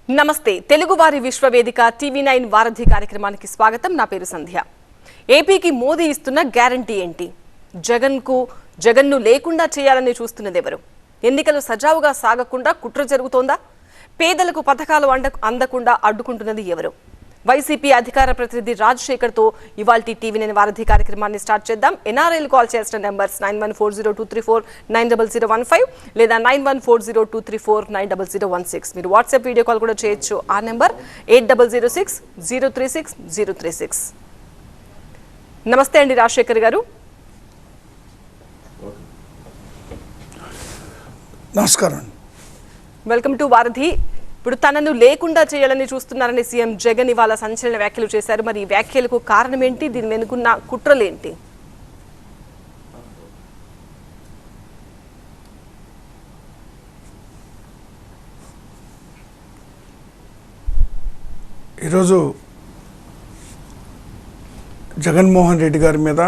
నమస్తే తెలుగువారి విశ్వవేదిక టీవీ9 వారధి కార్యక్రమానికి స్వాగతం. నా పేరు సంధ్య. ఏపీకి మోదీ ఇస్తున్న గ్యారంటీ ఏంటి? జగన్ను లేకుండా చేయాలని చూస్తున్నది ఎవరు? ఎన్నికలు సజావుగా సాగకుండా కుట్ర జరుగుతోందా? పేదలకు పథకాలు అందకుండా అడ్డుకుంటున్నది ఎవరు? వైసీపీ అధికార ప్రతినిధి రాజశేఖర్ తో ఇవాల్టి టీవీ9 వారధి కార్యక్రమాన్ని స్టార్ట్ చేద్దాం. ఎన్ఆర్ఐలు కాల్ చేసిన నెంబర్స్ 914023490015 లేదా 914023490016. మీరు వాట్సాప్ వీడియో కాల్ కూడా చేయొచ్చు. ఆ నెంబర్ 8006036036. నమస్తే అండి రాజశేఖర్ గారు. నమస్కారం. వెల్కమ్ టు వారధి. ఇప్పుడు తనను లేకుండా చేయాలని చూస్తున్నారని సీఎం జగన్ ఇవాళ సంచలన వ్యాఖ్యలు చేశారు. మరి ఈ వ్యాఖ్యలకు కారణం ఏంటి? దీని వెనుకున్న కుట్రలేంటి? ఈరోజు జగన్మోహన్ రెడ్డి గారి మీద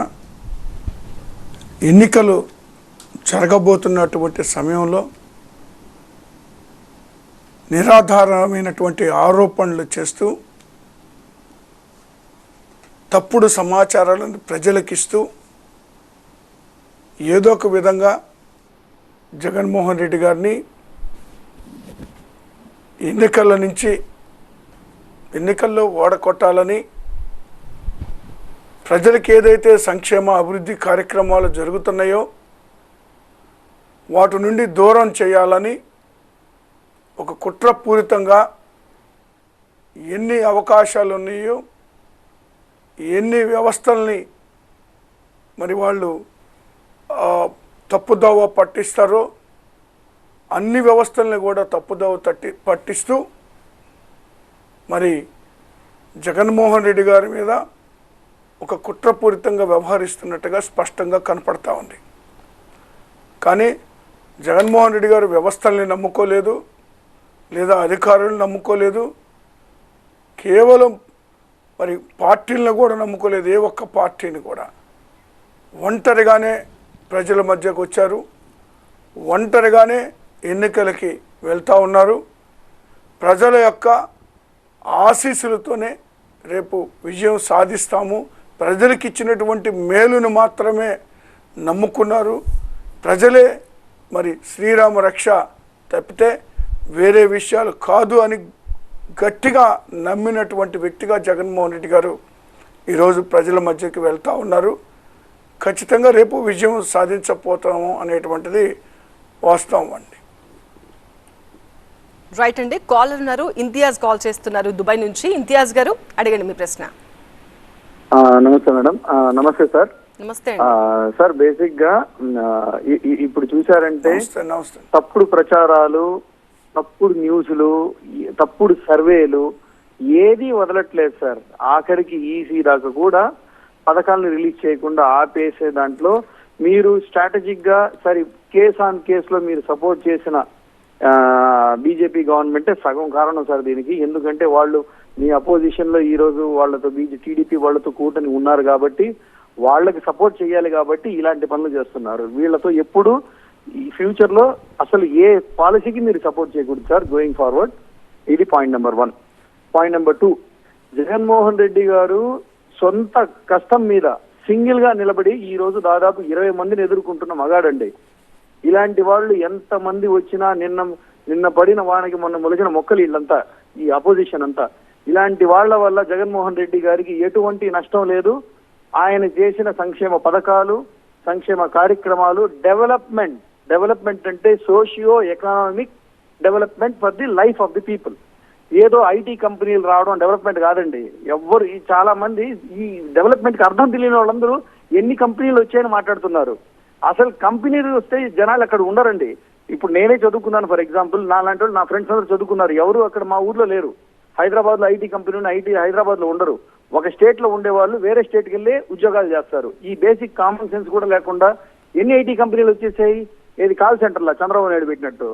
ఎన్నికలు జరగబోతున్నటువంటి సమయంలో నిరాధారమైనటువంటి ఆరోపణలు చేస్తూ తప్పుడు సమాచారాలను ప్రజలకిస్తూ ఏదో ఒక విధంగా జగన్మోహన్ రెడ్డి గారిని ఎన్నికల్లో ఓడగొట్టాలని, ప్రజలకు ఏదైతే సంక్షేమ అభివృద్ధి కార్యక్రమాలు జరుగుతున్నాయో వాటి నుండి దూరం చేయాలని ఒక కుట్రపూరితంగా ఎన్ని అవకాశాలు ఉన్నాయో, ఎన్ని వ్యవస్థల్ని మరి వాళ్ళు తప్పుదోవ పట్టిస్తారో అన్ని వ్యవస్థల్ని కూడా తప్పుదోవ పట్టిస్తూ మరి జగన్మోహన్ రెడ్డి గారి మీద ఒక కుట్రపూరితంగా వ్యవహరిస్తున్నట్టుగా స్పష్టంగా కనపడతా ఉంది. కానీ జగన్మోహన్ రెడ్డి గారు వ్యవస్థల్ని నమ్ముకోలేదు, లేదా అధికారులను నమ్ముకోలేదు, కేవలం మరి పార్టీలను కూడా నమ్ముకోలేదు. ఏ ఒక్క పార్టీని కూడా ఒంటరిగానే ప్రజల మధ్యకు వచ్చారు, ఒంటరిగానే ఎన్నికలకి వెళ్తూ ఉన్నారు. ప్రజల యొక్క ఆశీస్సులతోనే రేపు విజయం సాధిస్తాము, ప్రజలకు ఇచ్చినటువంటి మేలును మాత్రమే నమ్ముకున్నారు. ప్రజలే మరి శ్రీరామ రక్ష తప్పితే వేరే విషయాలు కాదు అని గట్టిగా నమ్మినటువంటి వ్యక్తిగా జగన్మోహన్ రెడ్డి గారు ఈరోజు ప్రజల మధ్యకి వెళ్తూ ఉన్నారు. ఖచ్చితంగా రేపు విజయం సాధించబోతాము అనేటువంటిది వాస్తవం అండి. రైట్ అండి. కాలర్ ఉన్నారు, ఇంతియాజ్ కాల్ చేస్తున్నారు దుబాయ్ నుంచి. ఇంతియాజ్ గారు అడగండి మీ ప్రశ్న. నమస్తే మేడం. నమస్తే సార్. నమస్తే సార్. బేసిక్ గా ఇప్పుడు చూసారంటే తప్పుడు ప్రచారాలు, తప్పుడు న్యూస్లు, తప్పుడు సర్వేలు ఏది వదలట్లేదు సార్. ఆఖరికి ఈసీ దాకా కూడా పథకాలను రిలీజ్ చేయకుండా ఆపేసే దాంట్లో మీరు స్ట్రాటజిక్ గా సరే కేస్ ఆన్ కేసులో మీరు సపోర్ట్ చేసిన బీజేపీ గవర్నమెంటే సగం కారణం సార్ దీనికి. ఎందుకంటే వాళ్ళు మీ అపోజిషన్ లో ఈ రోజు వాళ్ళతో టీడీపీ వాళ్ళతో కూటమి ఉన్నారు కాబట్టి వాళ్ళకి సపోర్ట్ చేయాలి కాబట్టి ఇలాంటి పనులు చేస్తున్నారు. వీళ్ళతో ఎప్పుడు ఈ ఫ్యూచర్ లో అసలు ఏ పాలసీకి మీరు సపోర్ట్ చేయకూడదు సార్ గోయింగ్ ఫార్వర్డ్. ఇది point number 1. Point number 2, Jaganmohan Reddy గారు సొంత కష్టం మీద సింగిల్ గా నిలబడి ఈ రోజు దాదాపు 20 మందిని ఎదుర్కొంటున్న మగాడండి. ఇలాంటి వాళ్ళు ఎంత మంది వచ్చినా నిన్న పడిన వానకి మొన్న మొలిచిన మొక్కలు వీళ్ళంతా, ఈ అపోజిషన్ అంతా. ఇలాంటి వాళ్ళ వల్ల జగన్మోహన్ రెడ్డి గారికి ఎటువంటి నష్టం లేదు. ఆయన చేసిన సంక్షేమ పథకాలు, సంక్షేమ కార్యక్రమాలు, డెవలప్మెంట్ అంటే socio economic development for the life of the people. ఏదో ఐటీ కంపెనీలు రావడం డెవలప్మెంట్ కాదండి. ఎవ్వరు చాలా మంది ఈ డెవలప్మెంట్ కి అర్థం తెలియని వాళ్ళందరూ ఎన్ని కంపెనీలు వచ్చాయని మాట్లాడుతున్నారు. అసలు కంపెనీలు వస్తే జనాలు అక్కడ ఉండరండి. ఇప్పుడు నేనే చదువుకున్నాను, ఫర్ ఎగ్జాంపుల్ నాలాంటి వాళ్ళు, నా ఫ్రెండ్స్ అందరూ చదువుకున్నారు. ఎవరు అక్కడ మా ఊర్లో లేరు. హైదరాబాద్ లో ఐటీ కంపెనీ హైదరాబాద్ లో ఉండరు. ఒక స్టేట్ లో ఉండేవాళ్ళు వేరే స్టేట్కి వెళ్ళి ఉద్యోగాలు చేస్తారు. ఈ బేసిక్ కామన్ సెన్స్ కూడా లేకుండా ఎన్ని ఐటీ కంపెనీలు వచ్చేసాయి. ఏది కాల్ సెంటర్లో చంద్రబాబు నాయుడు పెట్టినట్టు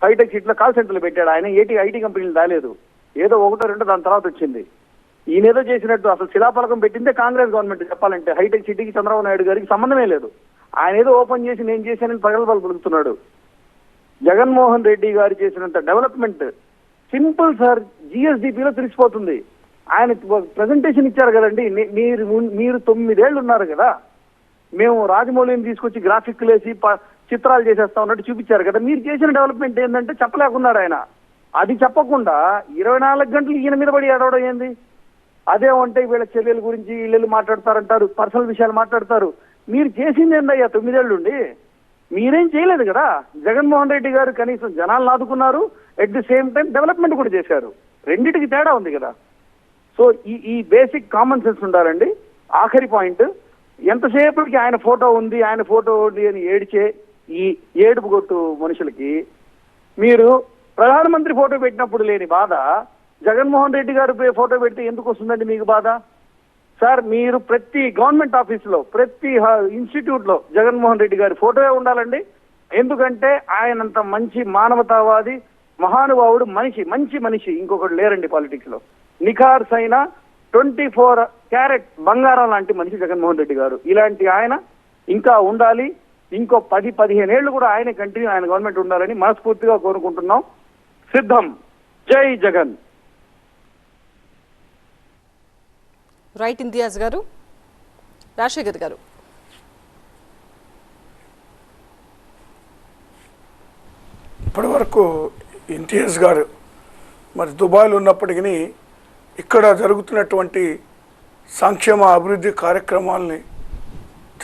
హైటెక్ సిటీలో కాల్ సెంటర్లు పెట్టాడు ఆయన. ఐటీ కంపెనీలు రాలేదు, ఏదో ఒకటో రెండో దాని తర్వాత వచ్చింది. ఈయనేదో చేసినట్టు అసలు శిలాఫలకం పెట్టిందే కాంగ్రెస్ గవర్నమెంట్. చెప్పాలంటే హైటెక్ సిటీకి చంద్రబాబు నాయుడు గారికి సంబంధమే లేదు. ఆయన ఏదో ఓపెన్ చేసి నేను చేశానని ప్రగల్భాలు పలుకుతున్నాడు. జగన్మోహన్ రెడ్డి గారు చేసినంత డెవలప్మెంట్ సింపుల్ సార్, జిఎస్డిపిలో తెలిసిపోతుంది. ఆయన ప్రెజెంటేషన్ ఇచ్చారు కదండి. మీరు 9 ఏళ్ళు ఉన్నారు కదా, మేము రాజమౌళిని తీసుకొచ్చి గ్రాఫిక్లు వేసి చిత్రాలు చేసేస్తా ఉన్నట్టు చూపించారు కదా. మీరు చేసిన డెవలప్మెంట్ ఏంటంటే చెప్పలేకున్నాడు ఆయన. అది చెప్పకుండా 24 గంటలు ఈయన మీద పడి ఏడవడం ఏంది? అదేమంటే వీళ్ళ చెల్లెల గురించి వీళ్ళు మాట్లాడతారంటారు, పర్సనల్ విషయాలు మాట్లాడతారు. మీరు చేసింది ఏందయ్యా 9 ఏళ్ళుండి? మీరేం చేయలేదు కదా. జగన్మోహన్ రెడ్డి గారు కనీసం జనాలను ఆదుకున్నారు, at the same time development కూడా చేశారు. రెండింటికి తేడా ఉంది కదా. సో ఈ బేసిక్ కామన్ సెన్స్ ఉండాలండి. ఆఖరి పాయింట్, ఎంతసేపటికి ఆయన ఫోటో ఉంది అని ఏడిచే ఈ ఏడుపు కొట్టు మనుషులకి మీరు ప్రధానమంత్రి ఫోటో పెట్టినప్పుడు లేని బాధ జగన్మోహన్ రెడ్డి గారు ఫోటో పెడితే ఎందుకు వస్తుందండి మీకు బాధ? సార్, మీరు ప్రతి గవర్నమెంట్ ఆఫీసులో, ప్రతి ఇన్స్టిట్యూట్ లో జగన్మోహన్ రెడ్డి గారి ఫోటోయే ఉండాలండి. ఎందుకంటే ఆయనంత మంచి మానవతావాది, మహానుభావుడు, మంచి మనిషి ఇంకొకటి లేరండి పాలిటిక్స్ లో. నిఖార్స్ అయిన 24 క్యారెట్ బంగారం లాంటి మనిషి జగన్మోహన్ రెడ్డి గారు. ఇలాంటి ఆయన ఇంకా ఉండాలి. ఇంకో 10-15 ఏళ్ళు కూడా ఆయన గవర్నమెంట్ ఉండాలని మనస్ఫూర్తిగా కోరుకుంటున్నాం. సిద్ధం. జై జగన్. రైట్ ఇంతియాజ్ గారు. రాజశేఖర్ గారు, ఇప్పటి వరకు ఇంతియాజ్ గారు మరి దుబాయ్లో ఉన్నప్పటికీ ఇక్కడ జరుగుతున్నటువంటి సంక్షేమ అభివృద్ధి కార్యక్రమాలని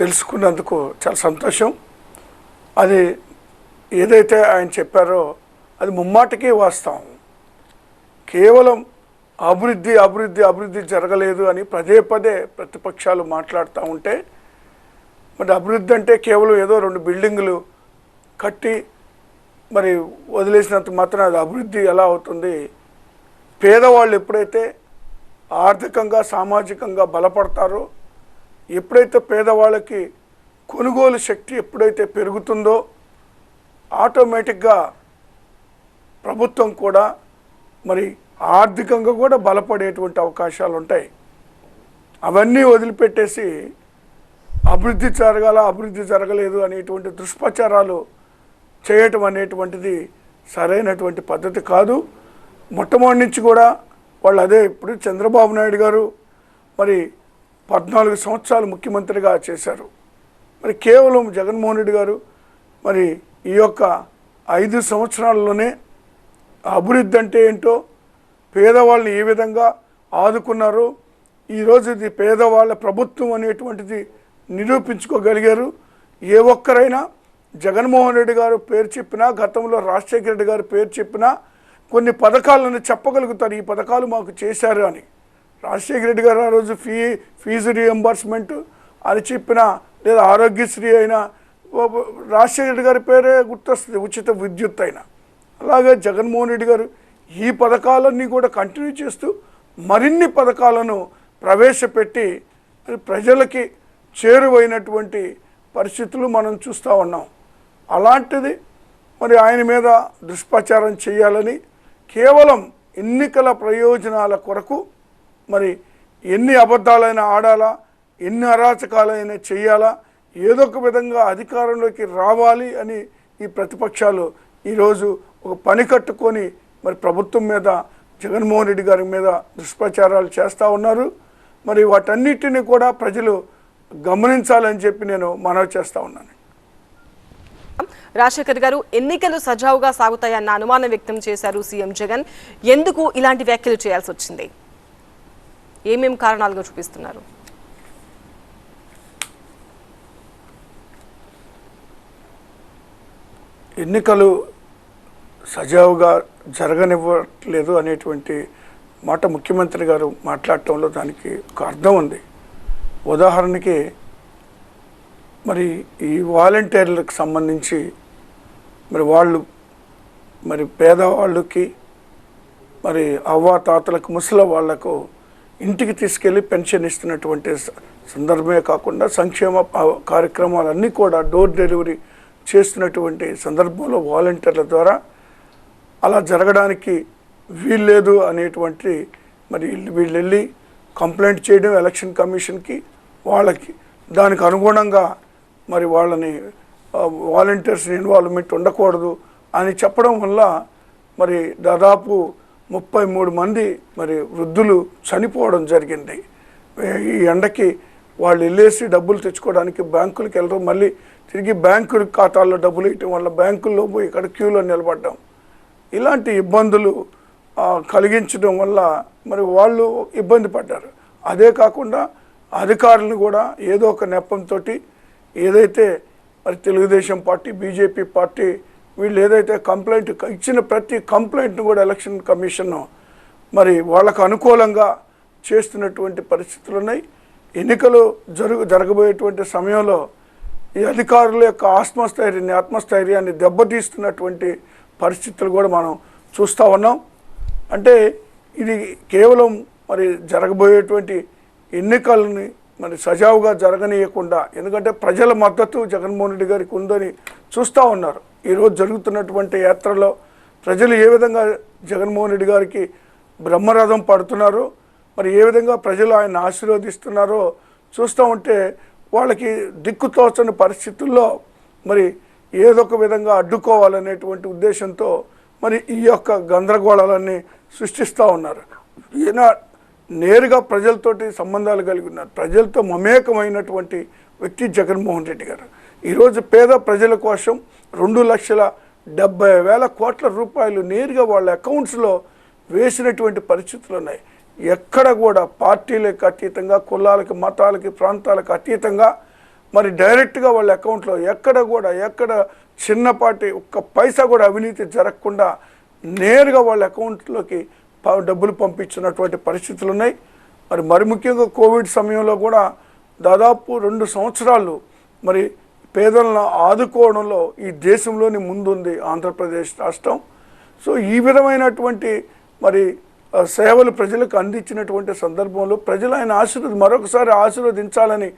తెలుసుకున్నందుకు చాలా సంతోషం. అది ఏదైతే ఆయన చెప్పారో అది ముమ్మాటికి వాస్తవం. కేవలం అభివృద్ధి జరగలేదు అని పదే ప్రతిపక్షాలు మాట్లాడుతూ ఉంటే, మరి అభివృద్ధి అంటే కేవలం ఏదో 2 బిల్డింగులు కట్టి మరి వదిలేసినంత మాత్రం అది అభివృద్ధి ఎలా అవుతుంది? పేదవాళ్ళు ఎప్పుడైతే ఆర్థికంగా సామాజికంగా బలపడతారో, ఎప్పుడైతే పేదవాళ్ళకి కొనుగోలు శక్తి ఎప్పుడైతే పెరుగుతుందో ఆటోమేటిక్గా ప్రభుత్వం కూడా మరి ఆర్థికంగా కూడా బలపడేటువంటి అవకాశాలు ఉంటాయి. అవన్నీ వదిలిపెట్టేసి అభివృద్ధి జరగలేదు అనేటువంటి దుష్ప్రచారాలు చేయటం అనేటువంటిది సరైనటువంటి పద్ధతి కాదు. మొట్టమొదటి నుంచి కూడా వాళ్ళు అదే. ఇప్పుడు చంద్రబాబు నాయుడు గారు మరి 14 సంవత్సరాలు ముఖ్యమంత్రిగా చేశారు. మరి కేవలం జగన్మోహన్ రెడ్డి గారు మరి ఈ యొక్క 5 సంవత్సరాల్లోనే అభివృద్ధి అంటే ఏంటో, పేదవాళ్ళని ఏ విధంగా ఆదుకున్నారో, ఈరోజు ఇది పేదవాళ్ళ ప్రభుత్వం అనేటువంటిది నిరూపించుకోగలిగారు. ఏ ఒక్కరైనా జగన్మోహన్ రెడ్డి గారు పేరు చెప్పినా, గతంలో రాజశేఖర రెడ్డి గారు పేరు చెప్పినా కొన్ని పథకాలను చెప్పగలుగుతారు, ఈ పథకాలు మాకు చేశారు అని. రాజశేఖర రెడ్డి గారు ఆ రోజు ఫీజు రియంబర్స్మెంట్ అని చెప్పినా, లేదా ఆరోగ్యశ్రీ అయినా రాజశేఖర రెడ్డి గారి పేరే గుర్తొస్తుంది, ఉచిత విద్యుత్ అయినా. అలాగే జగన్మోహన్ రెడ్డి గారు ఈ పథకాలన్నీ కూడా కంటిన్యూ చేస్తూ మరిన్ని పథకాలను ప్రవేశపెట్టి ప్రజలకి చేరువైనటువంటి పరిస్థితులు మనం చూస్తూ ఉన్నాం. అలాంటిది మరి ఆయన మీద దుష్ప్రచారం చేయాలని, కేవలం ఎన్నికల ప్రయోజనాల కొరకు మరి ఎన్ని అబద్ధాలైనా ఆడాలా, ఎన్ని అరాచకాలైనా చేయాలా, ఏదో ఒక విధంగా అధికారంలోకి రావాలి అని ఈ ప్రతిపక్షాలు ఈరోజు ఒక పని కట్టుకొని మరి ప్రభుత్వం మీద, జగన్మోహన్ రెడ్డి గారి మీద దుష్ప్రచారాలు చేస్తూ ఉన్నారు. మరి వాటన్నిటిని కూడా ప్రజలు గమనించాలని చెప్పి నేను మనవి చేస్తూ ఉన్నాను. రాజశేఖర్ గారు, ఎన్నికలు సజావుగా సాగుతాయన్న అనుమానం వ్యక్తం చేశారు సీఎం జగన్. ఎందుకు ఇలాంటి వ్యాఖ్యలు చేయాల్సి వచ్చింది? ఏమేం కారణాలుగా చూపిస్తున్నారు? ఎన్నికలు సజావుగా జరగనివ్వట్లేదు అనేటువంటి మాట ముఖ్యమంత్రి గారు మాట్లాడటంలో దానికి ఒక అర్థం ఉంది. ఉదాహరణకి మరి ఈ వాలంటీర్లకు సంబంధించి మరి వాళ్ళు మరి పేదవాళ్ళకి, మరి అవ్వాతాతలకు, ముసలి వాళ్లకు ఇంటికి తీసుకెళ్ళి పెన్షన్ ఇస్తున్నటువంటి సందర్భమే కాకుండా సంక్షేమ కార్యక్రమాలన్నీ కూడా డోర్ డెలివరీ చేస్తున్నటువంటి సందర్భంలో వాలంటీర్ల ద్వారా అలా జరగడానికి వీల్లేదు అనేటువంటి మరి వీళ్ళు వెళ్ళి కంప్లైంట్ చేయడం ఎలక్షన్ కమిషన్కి, వాళ్ళకి దానికి అనుగుణంగా మరి వాళ్ళని వాలంటీర్స్ ఇన్వాల్వ్మెంట్ ఉండకూడదు అని చెప్పడం వల్ల మరి దాదాపు 33 మంది మరి వృద్ధులు చనిపోవడం జరిగింది. ఈ ఎండకి వాళ్ళు వెళ్ళేసి డబ్బులు తెచ్చుకోవడానికి బ్యాంకులకు వెళ్ళరు, మళ్ళీ తిరిగి బ్యాంకు ఖాతాల్లో డబ్బులు ఇవ్వటం వల్ల బ్యాంకుల్లో పోయి ఇక్కడ క్యూలో నిలబడ్డాం. ఇలాంటి ఇబ్బందులు కలిగించడం వల్ల మరి వాళ్ళు ఇబ్బంది పడ్డారు. అదే కాకుండా అధికారులను కూడా ఏదో ఒక నెపంతో ఏదైతే మరి తెలుగుదేశం పార్టీ, బీజేపీ పార్టీ వీళ్ళు ఏదైతే కంప్లైంట్ ఇచ్చిన ప్రతి కంప్లైంట్ను కూడా ఎలక్షన్ కమిషన్ మరి వాళ్ళకు అనుకూలంగా చేస్తున్నటువంటి పరిస్థితులు ఉన్నాయి. ఎన్నికలు జరగబోయేటువంటి సమయంలో ఈ అధికారుల యొక్క ఆత్మస్థైర్యాన్ని దెబ్బతీస్తున్నటువంటి పరిస్థితులు కూడా మనం చూస్తూ ఉన్నాం. అంటే ఇది కేవలం మరి జరగబోయేటువంటి ఎన్నికలని మరి సజావుగా జరగనీయకుండా, ఎందుకంటే ప్రజల మద్దతు జగన్మోహన్ రెడ్డి గారికి ఉందని చూస్తూ ఉన్నారు. ఈరోజు జరుగుతున్నటువంటి యాత్రలో ప్రజలు ఏ విధంగా జగన్మోహన్ రెడ్డి గారికి బ్రహ్మరథం పడుతున్నారో, మరి ఏ విధంగా ప్రజలు ఆయన ఆశీర్వదిస్తున్నారో చూస్తూ ఉంటే వాళ్ళకి దిక్కుతోచని పరిస్థితుల్లో మరి ఏదో ఒక విధంగా అడ్డుకోవాలనేటువంటి ఉద్దేశంతో మరి ఈ యొక్క గందరగోళాలన్నీ సృష్టిస్తూ ఉన్నారు. ఈయన నేరుగా ప్రజలతోటి సంబంధాలు కలిగి ఉన్నారు. ప్రజలతో మమేకమైనటువంటి వ్యక్తి జగన్మోహన్ రెడ్డి గారు. ఈరోజు పేద ప్రజల కోసం 2,70,000 కోట్ల రూపాయలు నేరుగా వాళ్ళ అకౌంట్స్లో వేసినటువంటి పరిస్థితులు ఉన్నాయి. ఎక్కడ కూడా పార్టీలకు అతీతంగా, కులాలకి, మతాలకి, ప్రాంతాలకు అతీతంగా మరి డైరెక్ట్గా వాళ్ళ అకౌంట్లో ఎక్కడ చిన్నపాటి ఒక్క పైసా కూడా అవినీతి జరగకుండా నేరుగా వాళ్ళ అకౌంట్లోకి డబ్బులు పంపించినటువంటి పరిస్థితులు ఉన్నాయి. మరి ముఖ్యంగా కోవిడ్ సమయంలో కూడా దాదాపు 2 సంవత్సరాలు మరి పేదలను ఆదుకోవడంలో ఈ దేశంలోని ముందుంది ఆంధ్రప్రదేశ్ రాష్ట్రం. సో ఈ విధమైనటువంటి మరి సేవలు ప్రజలకు అందించినటువంటి సందర్భంలో ప్రజలు ఆయన మరొకసారి ఆశీర్వదించాలని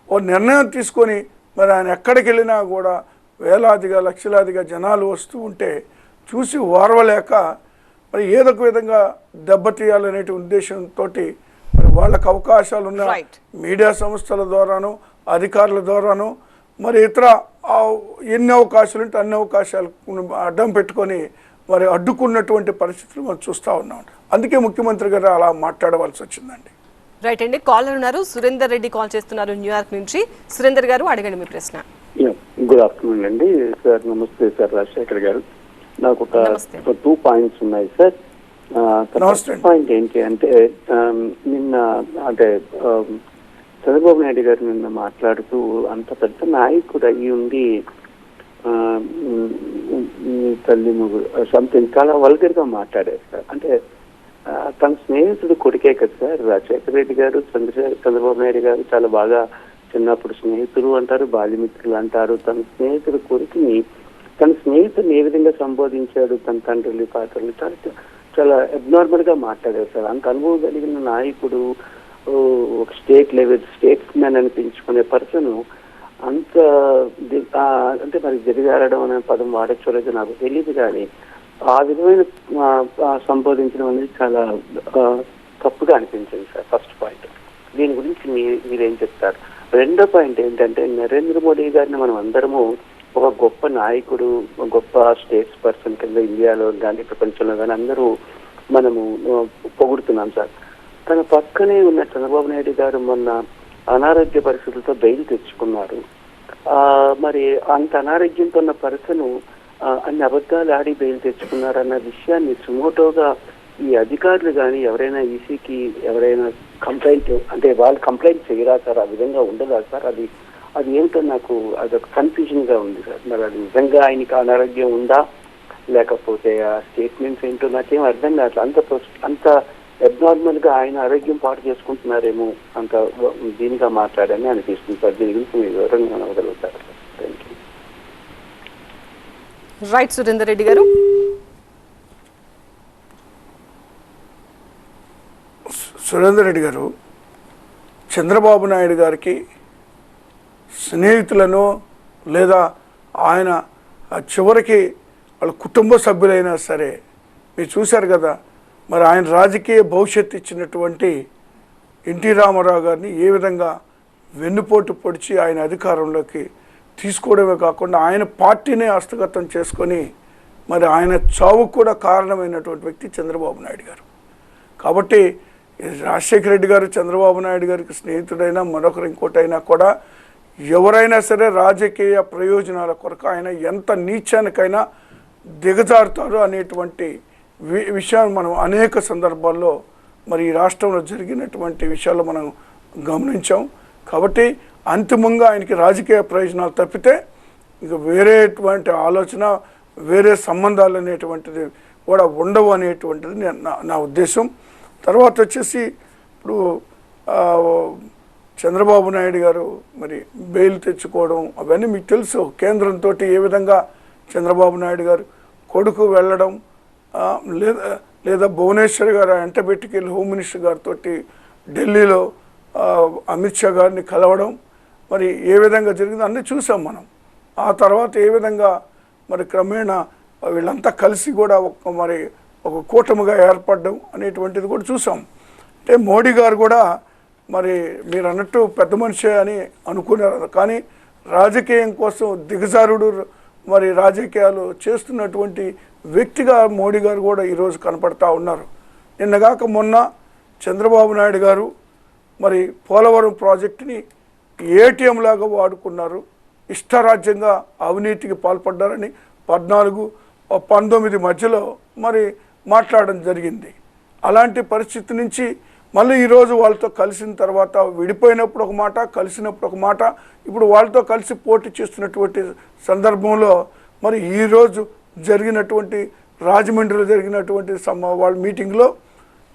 ఓ నిర్ణయం తీసుకొని మరి ఆయన ఎక్కడికి వెళ్ళినా కూడా వేలాదిగా, లక్షలాదిగా జనాలు వస్తూ ఉంటే చూసి ఓర్వలేక మరి ఏదో ఒక విధంగా దెబ్బతీయాలనే ఉద్దేశంతో మరి వాళ్ళకు అవకాశాలు ఉన్న మీడియా సంస్థల ద్వారాను, అధికారుల ద్వారాను, మరి ఇతర ఎన్ని అవకాశాలు ఉంటే అన్ని అవకాశాలు అడ్డం పెట్టుకొని మరి అడ్డుకున్నటువంటి పరిస్థితులు మనం చూస్తూ ఉన్నాం. అందుకే ముఖ్యమంత్రి గారు అలా మాట్లాడవలసి వచ్చిందండి. రైట్ అండి. కాలర్ ఉన్నారు, సురేందర్ రెడ్డి కాల్ చేస్తున్నారు న్యూయార్క్ నుంచి. సురేందర్ గారు అడగండి మీ ప్రశ్న. గుడ్ ఆఫ్టర్నూన్ అండి సార్. నమస్తే సార్ రాజశేఖర్ గారు. నాకు ఒక 2 పాయింట్స్ ఉన్నాయి సార్. ఫస్ట్ పాయింట్ ఏంటి అంటే నిన్న అంటే చంద్రబాబు నాయుడు గారు నిన్న మాట్లాడుతూ అంత పెద్ద నాయకుడు అయ్యి ఉండి తల్లి సంథింగ్ చాలా వల్గర్ గా మాట్లాడారు సార్. అంటే తన స్నేహితుడు కొడుకే కదా సార్ రాజశేఖర రెడ్డి గారు, చంద్రబాబు నాయుడు గారు చాలా బాగా చిన్నప్పుడు స్నేహితులు అంటారు, బాల్యమిత్రులు అంటారు. తన స్నేహితుడు కొడుకుని తన స్నేహితుడిని ఏ విధంగా సంబోధించాడు, తన తండ్రులు పాత్రలు చాలా అబ్నార్మల్ గా మాట్లాడారు సార్. అంత అనుభవం కలిగిన నాయకుడు, ఒక స్టేట్ లెవెల్ స్టేట్స్ మ్యాన్ అనిపించుకునే పర్సన్ అంత అంటే మరి దిగజారడం అనే పదం వాడచ్చో లేదో నాకు తెలియదు, కానీ ఆ విధమైన సంబోధించడం అనేది చాలా తప్పుగా అనిపించింది సార్. First point. దీని గురించి మీరేం చెప్తారు? రెండో పాయింట్ ఏంటంటే నరేంద్ర మోడీ గారిని మనం అందరము ఒక గొప్ప నాయకుడు, గొప్ప స్టేట్స్ పర్సన్ కింద ఇండియాలో కానీ ప్రపంచంలో కానీ అందరూ మనము పొగుడుతున్నాం సార్. తన పక్కనే ఉన్న చంద్రబాబు నాయుడు గారు మొన్న అనారోగ్య పరిస్థితులతో బెయిల్ తెచ్చుకున్నారు. మరి అంత అనారోగ్యంతో ఉన్న పర్సన్ అన్ని అబద్ధాలు ఆడి బెయిల్ తెచ్చుకున్నారన్న విషయాన్ని సుమోటోగా ఈ అధికారులు కానీ ఎవరైనా ఈసీకి ఎవరైనా కంప్లైంట్ అంటే వాళ్ళు కంప్లైంట్ చేయరా సార్? ఆ విధంగా ఉండదా సార్? అది ఏంటో నాకు అదొక కన్ఫ్యూజన్ గా ఉంది సార్. మరి అది నిజంగా ఆయనకి అనారోగ్యం ఉందా లేకపోతే ఆ స్టేట్మెంట్స్ ఏంటో నాకేం అర్థం కావట్లేదు. అంత అబ్నార్మల్ గా ఆయన ఆరోగ్యం పాటు చేసుకుంటున్నారేమో అంత దీనిగా మాట్లాడని అనిపిస్తుంది సార్. దీని గురించి మీరు వివరంగా అడగలుగుతారు sir. Thank you. Right Surender Reddy గారు. సురేందర్ రెడ్డి గారు చంద్రబాబు నాయుడు గారికి స్నేహితులను లేదా ఆయన చివరికి వాళ్ళ కుటుంబ సభ్యులైనా సరే మీరు చూశారు కదా, మరి ఆయన రాజకీయ భవిష్యత్తు ఇచ్చినటువంటి ఎన్టీ రామారావు గారిని ఏ విధంగా వెన్నుపోటు పొడిచి ఆయన అధికారంలోకి తీసుకోవడమే కాకుండా ఆయన పార్టీనే హస్తగతం చేసుకొని మరి ఆయన చావుకు కూడా కారణమైనటువంటి వ్యక్తి చంద్రబాబు నాయుడు గారు. కాబట్టి రాజశేఖర రెడ్డి గారు చంద్రబాబు నాయుడు గారికి స్నేహితుడైనా మరొకరు ఇంకోటైనా కూడా ఎవరైనా సరే రాజకీయ ప్రయోజనాల కొరకు ఆయన ఎంత నీచానికైనా దిగజారుతారు అనేటువంటి విషయాన్ని మనం అనేక సందర్భాల్లో మరి ఈ రాష్ట్రంలో జరిగినటువంటి విషయాల్లో మనం గమనించాం. కాబట్టి అంతిమంగా ఆయనకి రాజకీయ ప్రయోజనాలు తప్పితే ఇక వేరేటువంటి ఆలోచన వేరే సంబంధాలు అనేటువంటిది కూడా ఉండవు అనేటువంటిది నా ఉద్దేశం. తర్వాత వచ్చేసి ఇప్పుడు చంద్రబాబు నాయుడు గారు మరి బెయిల్ తెచ్చుకోవడం అవన్నీ మీకు తెలుసు. కేంద్రంతో ఏ విధంగా చంద్రబాబు నాయుడు గారు కొడుకు వెళ్ళడం లేదా భువనేశ్వర్ గారు వెంటబెట్టుకెళ్ళి హోమ్ మినిస్టర్ గారితో ఢిల్లీలో అమిత్ షా గారిని కలవడం మరి ఏ విధంగా జరిగిందో అన్నీ చూసాం మనం. ఆ తర్వాత ఏ విధంగా మరి క్రమేణా వీళ్ళంతా కలిసి కూడా ఒక కూటమిగా ఏర్పడడం అనేటువంటిది కూడా చూసాం. అంటే మోడీ గారు కూడా మరి మీరు అన్నట్టు పెద్ద మనిషి అని అనుకున్నారు, కానీ రాజకీయం కోసం దిగజారుడు మరి రాజకీయాలు చేస్తున్నటువంటి వ్యక్తిగా మోడీ గారు కూడా ఈరోజు కనపడతా ఉన్నారు. నిన్నగాక మొన్న చంద్రబాబు నాయుడు గారు మరి పోలవరం ప్రాజెక్టుని ఏటీఎం లాగా వాడుకున్నారు, ఇష్టరాజ్యంగా అవినీతికి పాల్పడ్డారని 14-19 మధ్యలో మరి మాట్లాడడం జరిగింది. అలాంటి పరిస్థితి నుంచి మళ్ళీ ఈరోజు వాళ్ళతో కలిసిన తర్వాత విడిపోయినప్పుడు ఒక మాట, కలిసినప్పుడు ఒక మాట, ఇప్పుడు వాళ్ళతో కలిసి పోటీ చేస్తున్నటువంటి సందర్భంలో మరి ఈరోజు జరిగినటువంటి రాజమండ్రిలో జరిగినటువంటి వాళ్ళ మీటింగ్లో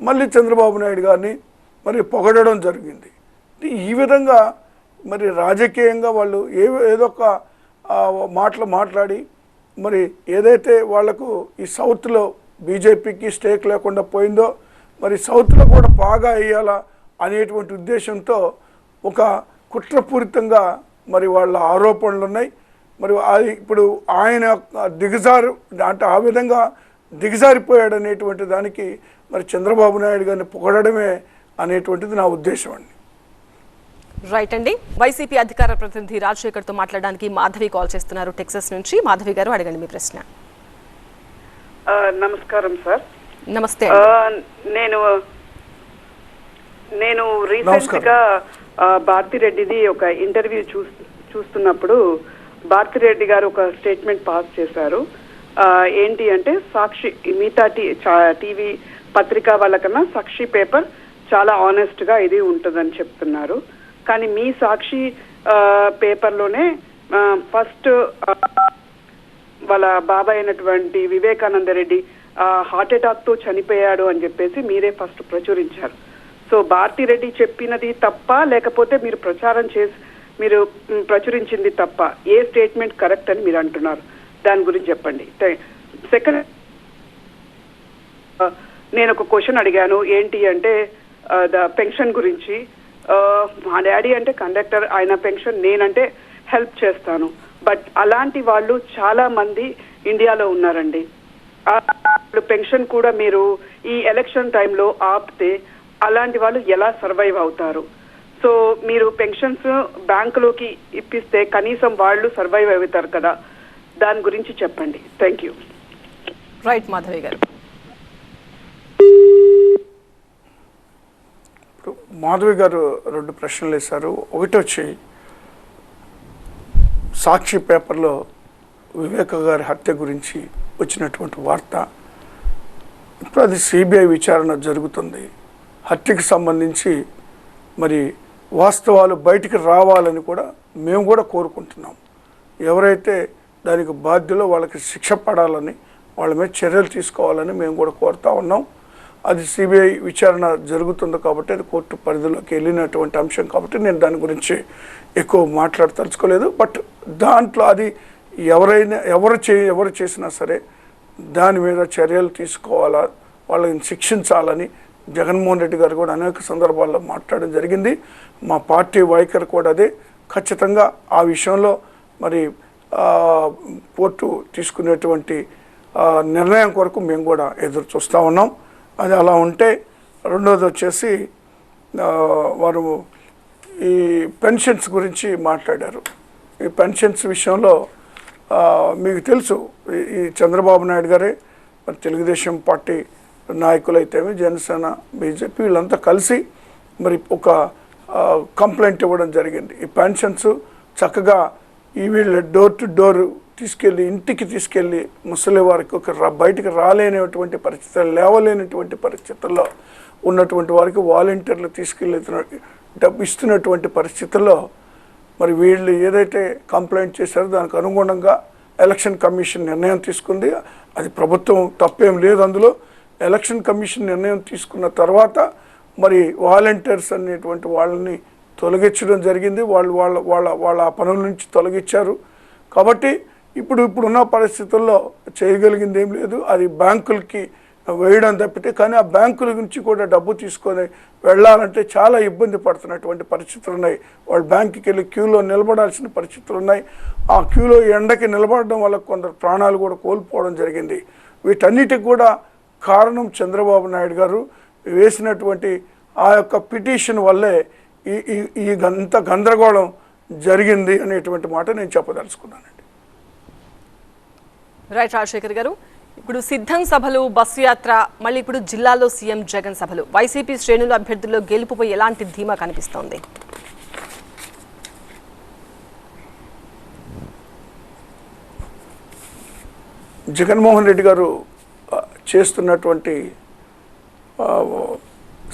మళ్ళీ చంద్రబాబు నాయుడు గారిని మరి పొగడడం జరిగింది. ఈ విధంగా మరి రాజకీయంగా వాళ్ళు ఏదో ఒక మాటలు మాట్లాడి మరి ఏదైతే వాళ్లకు ఈ సౌత్లో బీజేపీకి స్టేక్ లేకుండా పోయిందో మరి సౌత్లో కూడా బాగా వేయాలా అనేటువంటి ఉద్దేశంతో ఒక కుట్రపూరితంగా మరి వాళ్ళ ఆరోపణలు ఉన్నాయి. మరి అది ఇప్పుడు ఆయన దిగజారు అంటే ఆ విధంగా దిగజారిపోయాడు అనేటువంటి దానికి మరి చంద్రబాబు నాయుడు గారిని పొగడమే అనేటువంటిది నా ఉద్దేశం అండి. రైట్ అండి. వైసీపీ అధికార ప్రతినిధి రాజశేఖర్తో మాట్లాడడానికి మాధవి కాల్ చేస్తున్నారు టెక్సాస్ నుంచి. మాధవి గారు అడగండి మీ ప్రశ్న. నమస్కారం సార్. నమస్తే. నేను రీసెంట్ గా భారతిరెడ్డిది ఒక ఇంటర్వ్యూ చూస్తున్నప్పుడు భారతిరెడ్డి గారు ఒక స్టేట్మెంట్ పాస్ చేశారు. ఏంటి అంటే సాక్షి మిగతా టీవీ పత్రిక వాళ్ళకన్నా సాక్షి పేపర్ చాలా ఆనెస్ట్ గా ఇది ఉంటుందని చెప్తున్నారు. కానీ మీ సాక్షి పేపర్లోనే ఫస్ట్ వాళ్ళ బాబాయ్ అయినటువంటి వివేకానంద రెడ్డి హార్ట్ అటాక్ తో చనిపోయాడు అని చెప్పేసి మీరే ఫస్ట్ ప్రచురించారు. సో భారతిరెడ్డి చెప్పినది తప్ప లేకపోతే మీరు మీరు ప్రచురించింది తప్ప ఏ స్టేట్మెంట్ కరెక్ట్ అని మీరు అంటున్నారు? దాని గురించి చెప్పండి. సెకండ్, నేను ఒక క్వశ్చన్ అడిగాను. ఏంటి అంటే పెన్షన్ గురించి. మా డాడీ అంటే కండక్టర్, ఆయన పెన్షన్, నేనంటే హెల్ప్ చేస్తాను. బట్ అలాంటి వాళ్ళు చాలా మంది ఇండియాలో ఉన్నారండి. పెన్షన్ కూడా మీరు ఈ ఎలక్షన్ టైంలో ఆపితే అలాంటి వాళ్ళు ఎలా సర్వైవ్ అవుతారు? సో మీరు పెన్షన్స్ బ్యాంకులోకి ఇప్పిస్తే కనీసం వాళ్ళు సర్వైవ్ అవుతారు కదా, దాని గురించి చెప్పండి. Thank you. రైట్ మాధవి గారు. ఇప్పుడు మాధవి గారు 2 ప్రశ్నలు వేశారు. ఒకటి వచ్చి సాక్షి పేపర్లో వివేక గారి హత్య గురించి వచ్చినటువంటి వార్త. ఇప్పుడు అది సిబిఐ విచారణ జరుగుతుంది. హత్యకి సంబంధించి మరి వాస్తవాలు బయటికి రావాలని కూడా మేము కూడా కోరుకుంటున్నాం. ఎవరైతే దానికి బాధ్యులో వాళ్ళకి శిక్ష పడాలని, వాళ్ళ మీద చర్యలు తీసుకోవాలని మేము కూడా కోరుతా ఉన్నాం. అది సిబిఐ విచారణ జరుగుతుంది కాబట్టి అది కోర్టు పరిధిలోకి వెళ్ళినటువంటి అంశం కాబట్టి నేను దాని గురించి ఎక్కువ మాట్లాడదలుచుకోలేదు. బట్ దాంట్లో అది ఎవరు చేసినా సరే దాని మీద చర్యలు తీసుకోవాలా, వాళ్ళని శిక్షించాలని జగన్మోహన్ రెడ్డి గారు కూడా అనేక సందర్భాల్లో మాట్లాడడం జరిగింది. మా పార్టీ వైఖరి కూడా అదే. ఖచ్చితంగా ఆ విషయంలో మరి కోర్టు తీసుకునేటువంటి నిర్ణయం కొరకు మేము కూడా ఎదురు చూస్తూ ఉన్నాం. అది అలా ఉంటే రెండోది వచ్చేసి వారు ఈ పెన్షన్స్ గురించి మాట్లాడారు. ఈ పెన్షన్స్ విషయంలో మీకు తెలుసు ఈ చంద్రబాబు నాయుడు గారే మరి తెలుగుదేశం పార్టీ నాయకులైతేమి జనసేన బీజేపీ వీళ్ళంతా కలిసి మరి ఒక కంప్లైంట్ ఇవ్వడం జరిగింది. ఈ పెన్షన్స్ చక్కగా ఈ వీళ్ళు డోర్ టు డోర్ తీసుకెళ్ళి ఇంటికి తీసుకెళ్ళి ముసలి వారికి బయటికి రాలేనటువంటి పరిస్థితులు, లేవలేనటువంటి పరిస్థితుల్లో ఉన్నటువంటి వారికి వాలంటీర్లు తీసుకెళ్ళి డబ్బు ఇస్తున్నటువంటి పరిస్థితుల్లో మరి వీళ్ళు ఏదైతే కంప్లైంట్ చేశారో దానికి అనుగుణంగా ఎలక్షన్ కమిషన్ నిర్ణయం తీసుకుంది. అది ప్రభుత్వం తప్పేం లేదు అందులో. ఎలక్షన్ కమిషన్ నిర్ణయం తీసుకున్న తర్వాత మరి వాలంటీర్స్ అనేటువంటి వాళ్ళని తొలగించడం జరిగింది. వాళ్ళ ఆ పనుల నుంచి తొలగించారు. కాబట్టి ఇప్పుడున్న పరిస్థితుల్లో చేయగలిగింది ఏం లేదు. అది బ్యాంకులకి వేయడం తప్పితే, కానీ ఆ బ్యాంకుల నుంచి కూడా డబ్బు తీసుకొని వెళ్ళాలంటే చాలా ఇబ్బంది పడుతున్నటువంటి పరిస్థితులు ఉన్నాయి. వాళ్ళు బ్యాంకుకి వెళ్ళి క్యూలో నిలబడాల్సిన పరిస్థితులు ఉన్నాయి. ఆ క్యూలో ఎండకి నిలబడడం వల్ల కొందరు ప్రాణాలు కూడా కోల్పోవడం జరిగింది. వీటన్నిటికి కూడా కారణం చంద్రబాబు నాయుడు గారు వేసినటువంటి ఆ యొక్క పిటిషన్ వల్లే ఈ అంత గందరగోళం జరిగింది అనేటువంటి మాట నేను చెప్పదలుచుకున్నానండి. రైట్ రాజశేఖర్ గారు, ఇప్పుడు సిద్ధం సభలు, బస్సు యాత్ర, మళ్ళీ ఇప్పుడు జిల్లాలో సీఎం జగన్ సభలు, వైసీపీ శ్రేణుల అభ్యర్థుల్లో గెలుపుపై ఎలాంటి ధీమా కనిపిస్తోంది? జగన్మోహన్ రెడ్డి గారు చేస్తున్నటువంటి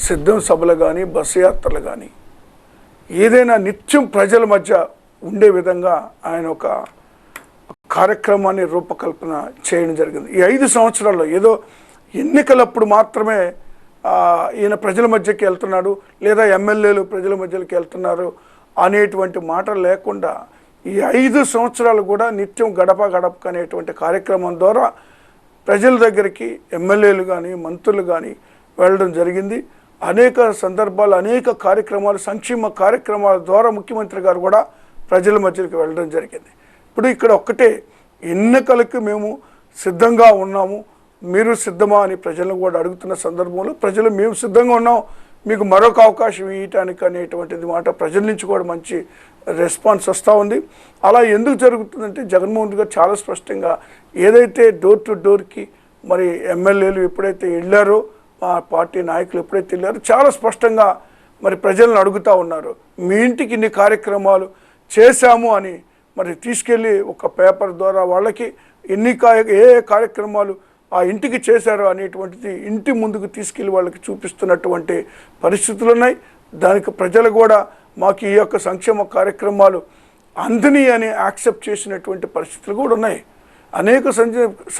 సిద్ధం సభలు కానీ బస్సు యాత్రలు కానీ ఏదైనా నిత్యం ప్రజల మధ్య ఉండే విధంగా ఆయన ఒక కార్యక్రమాన్ని రూపకల్పన చేయడం జరిగింది. ఈ 5 సంవత్సరాల్లో ఏదో ఎన్నికలప్పుడు మాత్రమే ఈయన ప్రజల మధ్యకి వెళ్తున్నాడు లేదా ఎమ్మెల్యేలు ప్రజల మధ్యలోకి వెళ్తున్నారు అనేటువంటి మాట లేకుండా ఈ 5 సంవత్సరాలు కూడా నిత్యం గడప గడప అనేటువంటి కార్యక్రమం ద్వారా ప్రజల దగ్గరికి ఎమ్మెల్యేలు కానీ మంత్రులు కానీ వెళ్ళడం జరిగింది. అనేక సందర్భాలు, అనేక కార్యక్రమాలు, సంక్షేమ కార్యక్రమాల ద్వారా ముఖ్యమంత్రి గారు కూడా ప్రజల మధ్యలోకి వెళ్ళడం జరిగింది. ఇప్పుడు ఇక్కడ ఒక్కటే, ఎన్నికలకు మేము సిద్ధంగా ఉన్నాము, మీరు సిద్ధమా అని ప్రజలను కూడా అడుగుతున్న సందర్భంలో ప్రజలు మేము సిద్ధంగా ఉన్నాం, మీకు మరొక అవకాశం ఇవ్వటానికి అనేటువంటిది మాట ప్రజల నుంచి కూడా మంచి రెస్పాన్స్ వస్తూ ఉంది. అలా ఎందుకు జరుగుతుందంటే జగన్మోహన్ రెడ్డి గారు చాలా స్పష్టంగా ఏదైతే డోర్ టు డోర్కి మరి ఎమ్మెల్యేలు ఎప్పుడైతే వెళ్ళారో, ఆ పార్టీ నాయకులు ఎప్పుడైతే వెళ్ళారో చాలా స్పష్టంగా మరి ప్రజలను అడుగుతూ ఉన్నారు, మీ ఇంటికి ఇన్ని కార్యక్రమాలు చేశాము అని మరి తీసుకెళ్ళి ఒక పేపర్ ద్వారా వాళ్ళకి ఏ కార్యక్రమాలు ఆ ఇంటికి చేశారో అనేటువంటిది ఇంటి ముందుకు తీసుకెళ్ళి వాళ్ళకి చూపిస్తున్నటువంటి పరిస్థితులు ఉన్నాయి. దానికి ప్రజలు కూడా మాకు ఈ యొక్క సంక్షేమ కార్యక్రమాలు అందని అని యాక్సెప్ట్ చేసినటువంటి పరిస్థితులు కూడా ఉన్నాయి. అనేక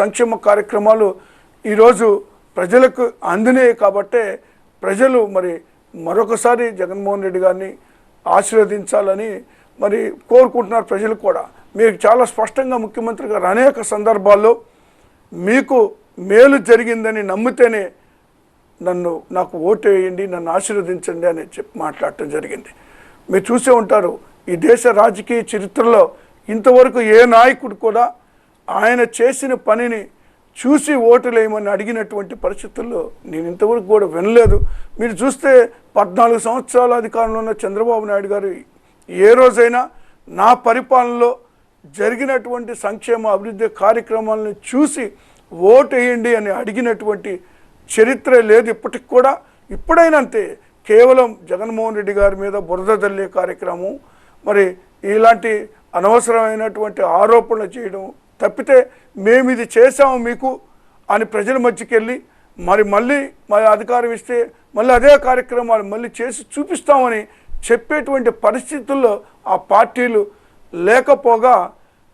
సంక్షేమ కార్యక్రమాలు ఈరోజు ప్రజలకు అందినాయి కాబట్టే ప్రజలు మరి మరొకసారి జగన్మోహన్ రెడ్డి గారిని ఆశీర్వదించాలని మరి కోరుకుంటున్నారు. ప్రజలు కూడా మీకు చాలా స్పష్టంగా ముఖ్యమంత్రి గారు అనేక సందర్భాల్లో మీకు మేలు జరిగిందని నమ్మితేనే నాకు ఓటు వేయండి, నన్ను ఆశీర్వదించండి అని చెప్పి మాట్లాడటం జరిగింది. మీరు చూసే ఉంటారు, ఈ దేశ రాజకీయ చరిత్రలో ఇంతవరకు ఏ నాయకుడు కూడా ఆయన చేసిన పనిని చూసి ఓటులు వేయమని అడిగినటువంటి పరిస్థితుల్లో నేను ఇంతవరకు కూడా వినలేదు. మీరు చూస్తే 14 సంవత్సరాల అధికారంలో ఉన్న చంద్రబాబు నాయుడు గారు ఏ రోజైనా నా పరిపాలనలో జరిగినటువంటి సంక్షేమ అభివృద్ధి కార్యక్రమాలను చూసి ఓటు వేయండి అని అడిగినటువంటి చరిత్ర లేదు ఇప్పటికి కూడా. ఇప్పుడైనా అంతే, కేవలం జగన్మోహన్ రెడ్డి గారి మీద బురద జల్లే కార్యక్రమం, మరి ఇలాంటి అనవసరమైనటువంటి ఆరోపణలు చేయడం తప్పితే మేము ఇది చేసాము మీకు అని ప్రజల మధ్యకి వెళ్ళి మళ్ళీ అధికారం ఇస్తే మళ్ళీ అదే కార్యక్రమాలు మళ్ళీ చేసి చూపిస్తామని చెప్పేటువంటి పరిస్థితుల్లో ఆ పార్టీలు లేకపోగా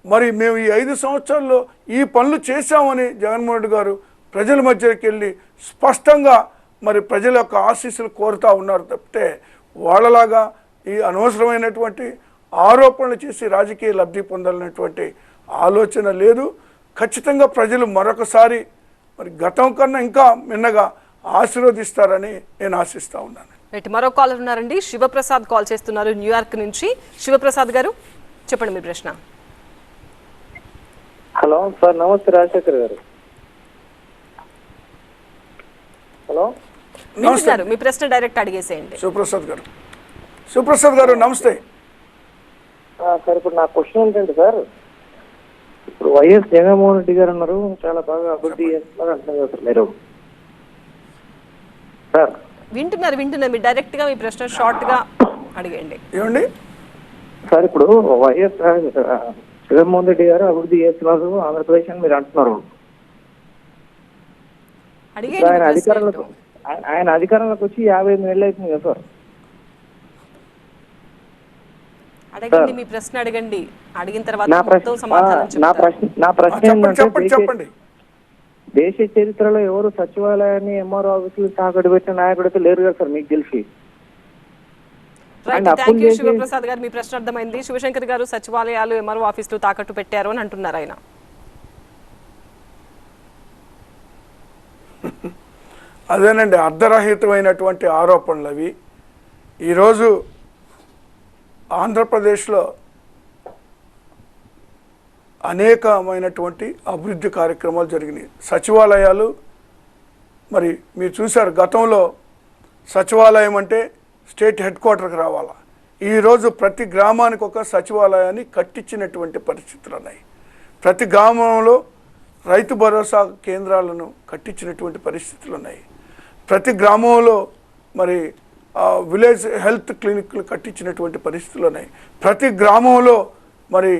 మరి మేము ఈ 5 సంవత్సరాల్లో ఈ పనులు చేశామని జగన్మోహన్ రెడ్డి గారు ప్రజల మధ్యకి వెళ్ళి స్పష్టంగా మరి ప్రజల యొక్క ఆశీస్సులు కోరుతూ ఉన్నారు తప్పితే వాళ్ళలాగా ఈ అనవసరమైనటువంటి ఆరోపణలు చేసి రాజకీయ లబ్ధి పొందాలనేటువంటి ఆలోచన లేదు. ఖచ్చితంగా ప్రజలు మరొకసారి మరి గతం కన్నా ఇంకా మిన్నగా ఆశీర్వదిస్తారని నేను ఆశిస్తూ ఉన్నాను. మరో కాలర్ ఉన్నారండి, శివప్రసాద్ కాల్ చేస్తున్నారు న్యూయార్క్ నుంచి. శివప్రసాద్ గారు చెప్పండి మీ ప్రశ్న. హలో సార్, నమస్తే రాజశేఖర్ గారు. హలో, వింటున్నారు, మీ ప్రశ్న డైరెక్ట్ అడిగేసేయండి. శివప్రసాద్ గారు నమస్తే సార్. ఇప్పుడు నా క్వశ్చన్ ఏంటంటే సార్, వైఎస్ జగన్మోహన్ రెడ్డి గారు అన్నారు చాలా బాగా అభివృద్ధి చేస్తున్నారు అంటున్నారు కదా సార్ మీరు. సార్ వింటున్నారు మీరు డైరెక్ట్ గా మీ ప్రశ్న షార్ట్ గా అడిగండి. ఏమండి సార్ ఇప్పుడు వైఎస్ జగన్మోహన్ రెడ్డి గారు అభివృద్ధి చేస్తున్నారు ఆంధ్రప్రదేశ్ అని మీరు అంటున్నారు. అడిగండి ఆయన మీ ప్రశ్న అధికారంలోకి ఏంటో. ఆయన అధికారంలోకి వచ్చి 55 నెలలు అవుతుంది కదా సార్. అడగండి మీ ప్రశ్న అడగండి. అడిగిన తర్వాత నా మొత్తం సమాధానం చెప్తారు. ప్రశ్న చెప్పండి ఏంటంటే చెప్పండి. దేశ చరిత్రలో ఎవరు సచివాలయాన్ని ఎంఆర్ఓ ఆఫీసులు తాకట్టు పెట్టిన నాయకుడు అయితే లేరు కదా సార్ మీకు తెలిసి. రైట్, థ్యాంక్ యూ శివప్రసాద్ గారు, మీ ప్రశ్న అర్థమైంది. శివశంకర్ గారు సచివాలయాలు ఎంఆర్ఓ ఆఫీసులు తాకట్టు పెట్టారు అని అంటున్నారు ఆయన. అదేనండి, అర్ధరహితమైనటువంటి ఆరోపణలు అవి. ఈరోజు ఆంధ్రప్రదేశ్లో అనేకమైనటువంటి అభివృద్ధి కార్యక్రమాలు జరిగినాయి. సచివాలయాలు మరి మీరు చూశారు, గతంలో సచివాలయం అంటే స్టేట్ హెడ్ క్వార్టర్కి రావాలా. ఈరోజు ప్రతి గ్రామానికి ఒక సచివాలయాన్ని కట్టించినటువంటి పరిస్థితులు ఉన్నాయి. ప్రతి గ్రామంలో రైతు భరోసా కేంద్రాలను కట్టించినటువంటి పరిస్థితులు ఉన్నాయి. ప్రతి గ్రామంలో మరి విలేజ్ హెల్త్ క్లినిక్లు కట్టించినటువంటి పరిస్థితులు ఉన్నాయి. ప్రతి గ్రామంలో మరి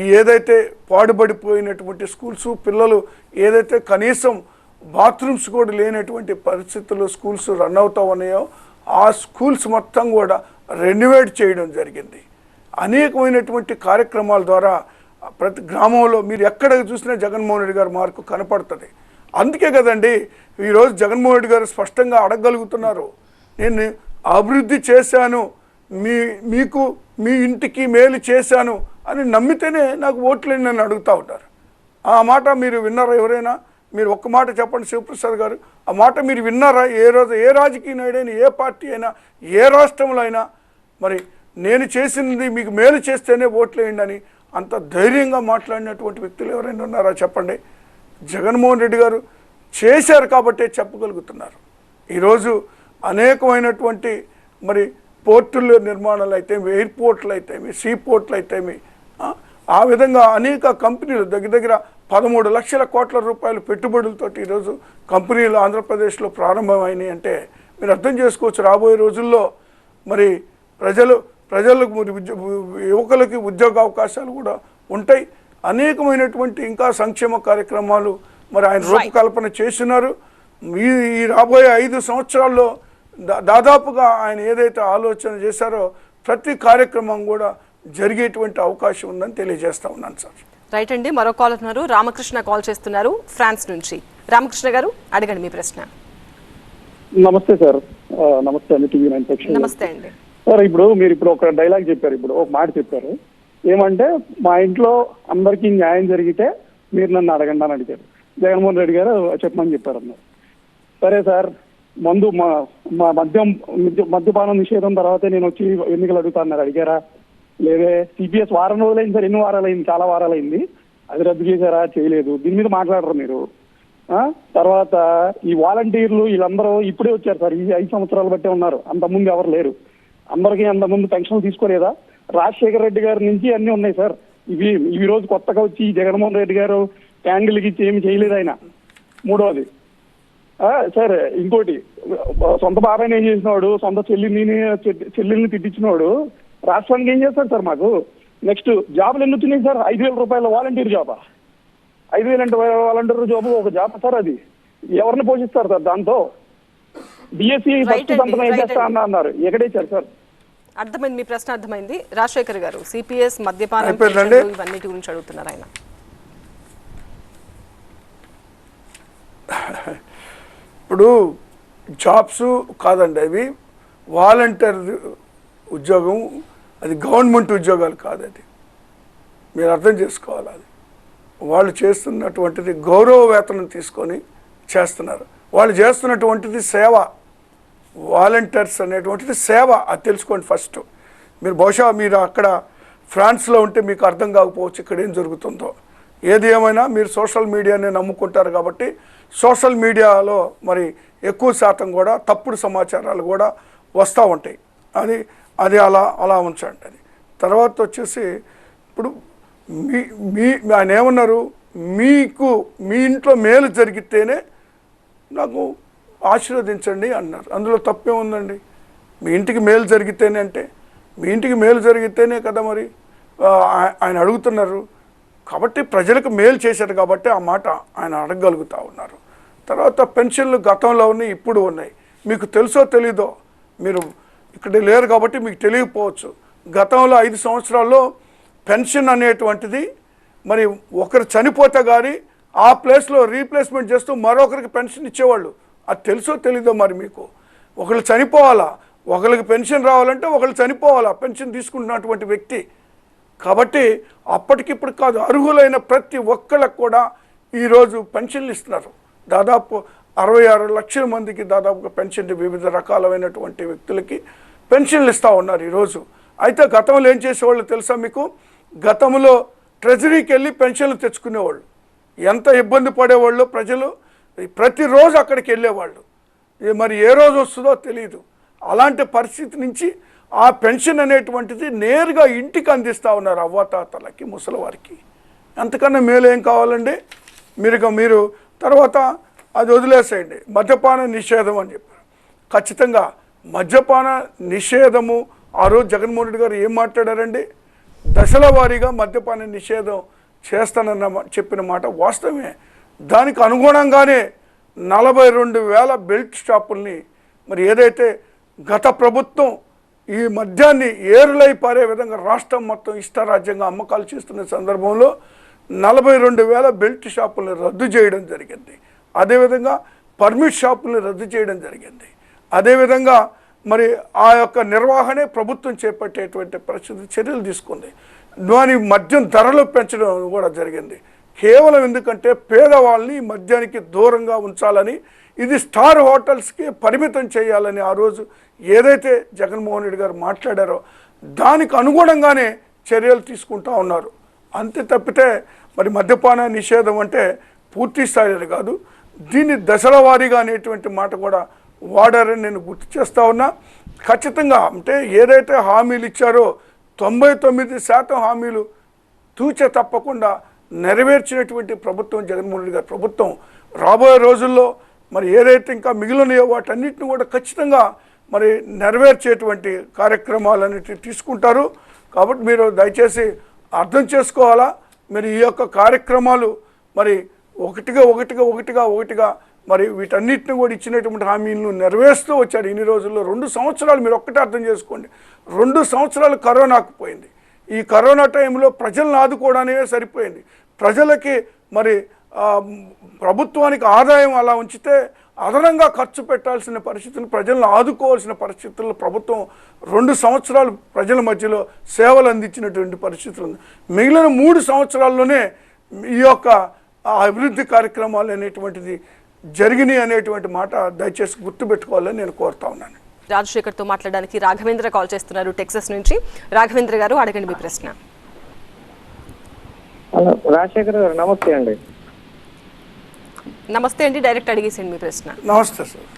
ఈ ఏదైతే పాడుబడిపోయినటువంటి స్కూల్స్, పిల్లలు ఏదైతే కనీసం బాత్రూమ్స్ కూడా లేనటువంటి పరిస్థితుల్లో స్కూల్స్ రన్ అవుతూ ఉన్నాయో ఆ స్కూల్స్ మొత్తం కూడా రెన్యువేట్ చేయడం జరిగింది. అనేకమైనటువంటి కార్యక్రమాల ద్వారా ప్రతి గ్రామంలో మీరు ఎక్కడ చూసినా జగన్మోహన్ రెడ్డి గారి మార్కు కనపడుతుంది. అందుకే కదండి ఈరోజు జగన్మోహన్ రెడ్డి గారు స్పష్టంగా అడగగలుగుతున్నారు, నేను అభివృద్ధి చేశాను, మీకు మీ ఇంటికి మేలు చేశాను అని నమ్మితేనే నాకు ఓట్లేని నన్ను అడుగుతూ ఉంటారు. ఆ మాట మీరు విన్నారా ఎవరైనా? మీరు ఒక్క మాట చెప్పండి శివప్రసాద్ గారు, ఆ మాట మీరు విన్నారా? ఏ రోజు ఏ రాజకీయ నాయుడైనా, ఏ పార్టీ అయినా, ఏ రాష్ట్రంలో అయినా మరి నేను చేసింది మీకు మేలు చేస్తేనే ఓట్లేయండి అని అంత ధైర్యంగా మాట్లాడినటువంటి వ్యక్తులు ఎవరైనా ఉన్నారా చెప్పండి? జగన్మోహన్ రెడ్డి గారు చేశారు కాబట్టే చెప్పగలుగుతున్నారు. ఈరోజు అనేకమైనటువంటి మరి పోర్టుల నిర్మాణాలు అయితేమి, ఎయిర్పోర్ట్లు అయితేమి, సీ పోర్ట్లు అయితేమి, ఆ విధంగా అనేక కంపెనీలు దగ్గర 13 లక్షల కోట్ల రూపాయల పెట్టుబడులతోటి ఈరోజు కంపెనీలు ఆంధ్రప్రదేశ్లో ప్రారంభమైనాయి అంటే మీరు అర్థం చేసుకోవచ్చు. రాబోయే రోజుల్లో మరి ప్రజలకు యువకులకి ఉద్యోగ అవకాశాలు కూడా ఉంటాయి. అనేకమైనటువంటి ఇంకా సంక్షేమ కార్యక్రమాలు మరి ఆయన రూపకల్పన చేస్తున్నారు. ఈ రాబోయే 5 సంవత్సరాల్లో దాదాపుగా ఆయన ఏదైతే ఆలోచన చేశారో ప్రతి కార్యక్రమం కూడా జరిగేటువంటి అవకాశం ఉందని తెలియజేస్తా ఉన్నాను సార్. రైట్ అండి, మరో కాల్ ఉన్నారు. రామకృష్ణ కాల్ చేస్తున్నారు ఫ్రాన్స్ నుంచి. రామకృష్ణ గారు అడగండి మీ ప్రశ్న. నమస్తే సార్. నమస్తే అండి, TV9 పక్షి. నమస్తే అండి సార్. ఇప్పుడు ఒక డైలాగ్ చెప్పారు, ఇప్పుడు ఒక మాట చెప్పారు. ఏమంటే మా ఇంట్లో అందరికీ న్యాయం జరిగితే మీరు నన్ను అడగండి అని అడిగారు. జగన్మోహన్ రెడ్డి గారు చెప్పమని చెప్పారు అన్నారు. సరే సార్, మా మద్యపానం నిషేధం తర్వాతే నేను వచ్చి ఎన్నికలు అడుగుతాన్నారు, అడిగారా? లేదే. సిపిఎస్ వారం రోజులైంది సార్, ఎన్ని వారాలైంది? చాలా వారాలైంది. అది రద్దు చేశారా? చేయలేదు. దీని మీద మాట్లాడరు మీరు. తర్వాత ఈ వాలంటీర్లు వీళ్ళందరూ ఇప్పుడే వచ్చారు సార్, ఈ 5 సంవత్సరాలు బట్టే ఉన్నారు, అంతకుముందు ఎవరు లేరు. అందరికీ అంతకుముందు పెన్షన్లు తీసుకోలేదా? రాజశేఖర రెడ్డి గారి నుంచి అన్నీ ఉన్నాయి సార్. ఈ రోజు కొత్తగా వచ్చి జగన్మోహన్ రెడ్డి గారు క్యాండిల్కి ఇచ్చి ఏమి చేయలేదు ఆయన. మూడవది సార్, ఇంకోటి, సొంత బాబాయ్ని ఏం చేసినవాడు, సొంత చెల్లెల్ని తిట్టించినవాడు రాష్ట్రానికి ఏం చేస్తారు సార్ మాకు? నెక్స్ట్ జాబులు ఎన్ని వచ్చినాయి సార్? 5,000 రూపాయల వాలంటీర్ జాబా? 5,000 అంటే వాలంటీర్ జాబ్ ఒక జాబ్ సార్. అది ఎవరిని పోషిస్తారు సార్? దాంతో డిఎస్సి ఫస్ట్ సంతకం ఏం చేస్తా అన్నారు, ఎక్కడేచ్చారు సార్? అర్థమైంది, మీ ప్రశ్న అర్థమైంది. రాజశేఖర్ గారు సిపిఎస్ మద్యపానం ఇవన్నిటి గురించి అడుగుతున్నారు ఆయన. ఇప్పుడు జాబ్స్ కాదండి, అవి వాలంటీర్ ఉద్యోగం, అది గవర్నమెంట్ ఉద్యోగాలు కాదు. అది మీరు అర్థం చేసుకోవాలి. అది వాళ్ళు చేస్తున్నటువంటిది గౌరవ వేతనం తీసుకొని చేస్తున్నారు. వాళ్ళు చేస్తున్నటువంటిది సేవ. వాలంటీర్స్ అనేటువంటిది సేవ, అది తెలుసుకోండి ఫస్ట్. మీరు బహుశా మీరు అక్కడ ఫ్రాన్స్లో ఉంటే మీకు అర్థం కాకపోవచ్చు ఇక్కడ ఏం జరుగుతుందో. ఏది ఏమైనా మీరు సోషల్ మీడియాని నమ్ముకుంటారు కాబట్టి సోషల్ మీడియాలో మరి ఎక్కువ శాతం కూడా తప్పుడు సమాచారాలు కూడా వస్తూ ఉంటాయి. అది అలా ఉంచండి. అది తర్వాత వచ్చేసి ఇప్పుడు మీ మీ ఆయన ఏమన్నారు, మీకు మీ ఇంట్లో మేలు జరిగితేనే నాకు ఆశీర్వదించండి అన్నారు. అందులో తప్పే ఉందండి? మీ ఇంటికి మేలు జరిగితేనే అంటే మీ ఇంటికి మేలు జరిగితేనే కదా మరి ఆయన అడుగుతున్నారు. కాబట్టి ప్రజలకు మేలు చేశారు కాబట్టి ఆ మాట ఆయన అడగగలుగుతూ ఉన్నారు. తర్వాత పెన్షన్లు గతంలో ఉన్నాయి, ఇప్పుడు ఉన్నాయి. మీకు తెలుసో తెలీదో, మీరు ఇక్కడ లేరు కాబట్టి మీకు తెలియకపోవచ్చు. గతంలో 5 సంవత్సరాల్లో పెన్షన్ అనేటువంటిది మరి ఒకరు చనిపోతే కానీ ఆ ప్లేస్లో రీప్లేస్మెంట్ చేస్తూ మరొకరికి పెన్షన్ ఇచ్చేవాళ్ళు. అది తెలుసో తెలీదో మరి మీకు? ఒకళ్ళు చనిపోవాలా, ఒకరికి పెన్షన్ రావాలంటే ఒకళ్ళు చనిపోవాలా పెన్షన్ తీసుకుంటున్నటువంటి వ్యక్తి. కాబట్టి అప్పటికిప్పుడు కాదు, అర్హులైన ప్రతి ఒక్కళ్ళకు కూడా ఈరోజు పెన్షన్లు ఇస్తున్నారు. దాదాపు 66 లక్షల మందికి దాదాపుగా పెన్షన్, వివిధ రకాలైనటువంటి వ్యక్తులకి పెన్షన్లు ఇస్తూ ఉన్నారు ఈరోజు. అయితే గతంలో ఏం చేసేవాళ్ళు తెలుసా మీకు? గతంలో ట్రెజరీకి వెళ్ళి పెన్షన్లు తెచ్చుకునేవాళ్ళు. ఎంత ఇబ్బంది పడేవాళ్ళు ప్రజలు. ప్రతిరోజు అక్కడికి వెళ్ళేవాళ్ళు. మరి ఏ రోజు వస్తుందో తెలియదు. అలాంటి పరిస్థితి నుంచి ఆ పెన్షన్ అనేటువంటిది నేరుగా ఇంటికి అందిస్తూ ఉన్నారు అవ్వాతాతలకి, ముసలివారికి. అంతకన్నా మేలు ఏం కావాలండి? మీరు తర్వాత అది వదిలేసేయండి. మద్యపాన నిషేధం అని చెప్పారు. ఖచ్చితంగా మద్యపాన నిషేధము ఆ రోజు జగన్మోహన్ రెడ్డి గారు ఏం మాట్లాడారండి? దశల వారీగా మద్యపాన నిషేధం చేస్తానన్న చెప్పిన మాట వాస్తవమే. దానికి అనుగుణంగానే 42,000 బెల్ట్ షాపుల్ని మరి ఏదైతే గత ప్రభుత్వం ఈ మద్యాన్ని ఏరులై పారే విధంగా రాష్ట్రం మొత్తం ఇష్టారాజ్యంగా అమ్మకాలు చేస్తున్న సందర్భంలో 42,000 బెల్ట్ షాపుల్ని రద్దు చేయడం జరిగింది. అదేవిధంగా పర్మిట్ షాపుల్ని రద్దు చేయడం జరిగింది. అదేవిధంగా మరి ఆ యొక్క నిర్వహణే ప్రభుత్వం చేపట్టేటువంటి పరిస్థితి చర్యలు తీసుకుంది. దాని మద్యం ధరలు పెంచడం కూడా జరిగింది. కేవలం ఎందుకంటే పేదవాళ్ళని మద్యానికి దూరంగా ఉంచాలని, ఇది స్టార్ హోటల్స్కి పరిమితం చేయాలని ఆ రోజు ఏదైతే జగన్మోహన్ రెడ్డి గారు మాట్లాడారో దానికి అనుగుణంగానే చర్యలు తీసుకుంటూ ఉన్నారు. అంతే తప్పితే మరి మద్యపాన నిషేధం అంటే పూర్తి స్థాయిలో కాదు, దీన్ని దశల వారీగా అనేటువంటి మాట కూడా వాడారని నేను గుర్తు చేస్తూ ఉన్నా. ఖచ్చితంగా అంటే ఏదైతే హామీలు ఇచ్చారో 99% హామీలు తూచే తప్పకుండా నెరవేర్చినటువంటి ప్రభుత్వం జగన్మోహన్ రెడ్డి గారి ప్రభుత్వం. రాబోయే రోజుల్లో మరి ఏదైతే ఇంకా మిగిలినయో వాటన్నిటిని కూడా ఖచ్చితంగా మరి నెరవేర్చేటువంటి కార్యక్రమాలన్నిటిని తీసుకుంటారు. కాబట్టి మీరు దయచేసి అర్థం చేసుకోవాలా. మరి ఈ యొక్క కార్యక్రమాలు మరి ఒకటిగా మరి వీటన్నిటిని కూడా ఇచ్చినటువంటి హామీలను నెరవేరుస్తూ వచ్చారు ఇన్ని రోజుల్లో. 2 సంవత్సరాలు మీరు ఒక్కటే అర్థం చేసుకోండి. 2 సంవత్సరాలు కరోనాకు పోయింది. ఈ కరోనా టైంలో ప్రజలను ఆదుకోవడానికే సరిపోయింది. ప్రజలకి మరి ప్రభుత్వానికి ఆదాయం అలా ఉంచితే అదనంగా ఖర్చు పెట్టాల్సిన పరిస్థితులు, ప్రజలను ఆదుకోవాల్సిన పరిస్థితుల్లో ప్రభుత్వం 2 సంవత్సరాలు ప్రజల మధ్యలో సేవలు అందించినటువంటి పరిస్థితులు ఉంది. మిగిలిన 3 సంవత్సరాల్లోనే ఈ యొక్క అభివృద్ధి కార్యక్రమాలు అనేటువంటిది జరిగినాయి అనేటువంటి మాట దయచేసి గుర్తుపెట్టుకోవాలని నేను కోరుతా ఉన్నాను. రాజశేఖర్తో మాట్లాడడానికి రాఘవేంద్ర కాల్ చేస్తున్నారు టెక్సస్ నుంచి. రాఘవేంద్ర గారు అడగండి మీ ప్రశ్న. హలో రాజశేఖర్ గారు, నమస్తే అండి. నమస్తే అండి, డైరెక్ట్ అడిగేసండి మీ ప్రశ్న. నమస్తే సార్.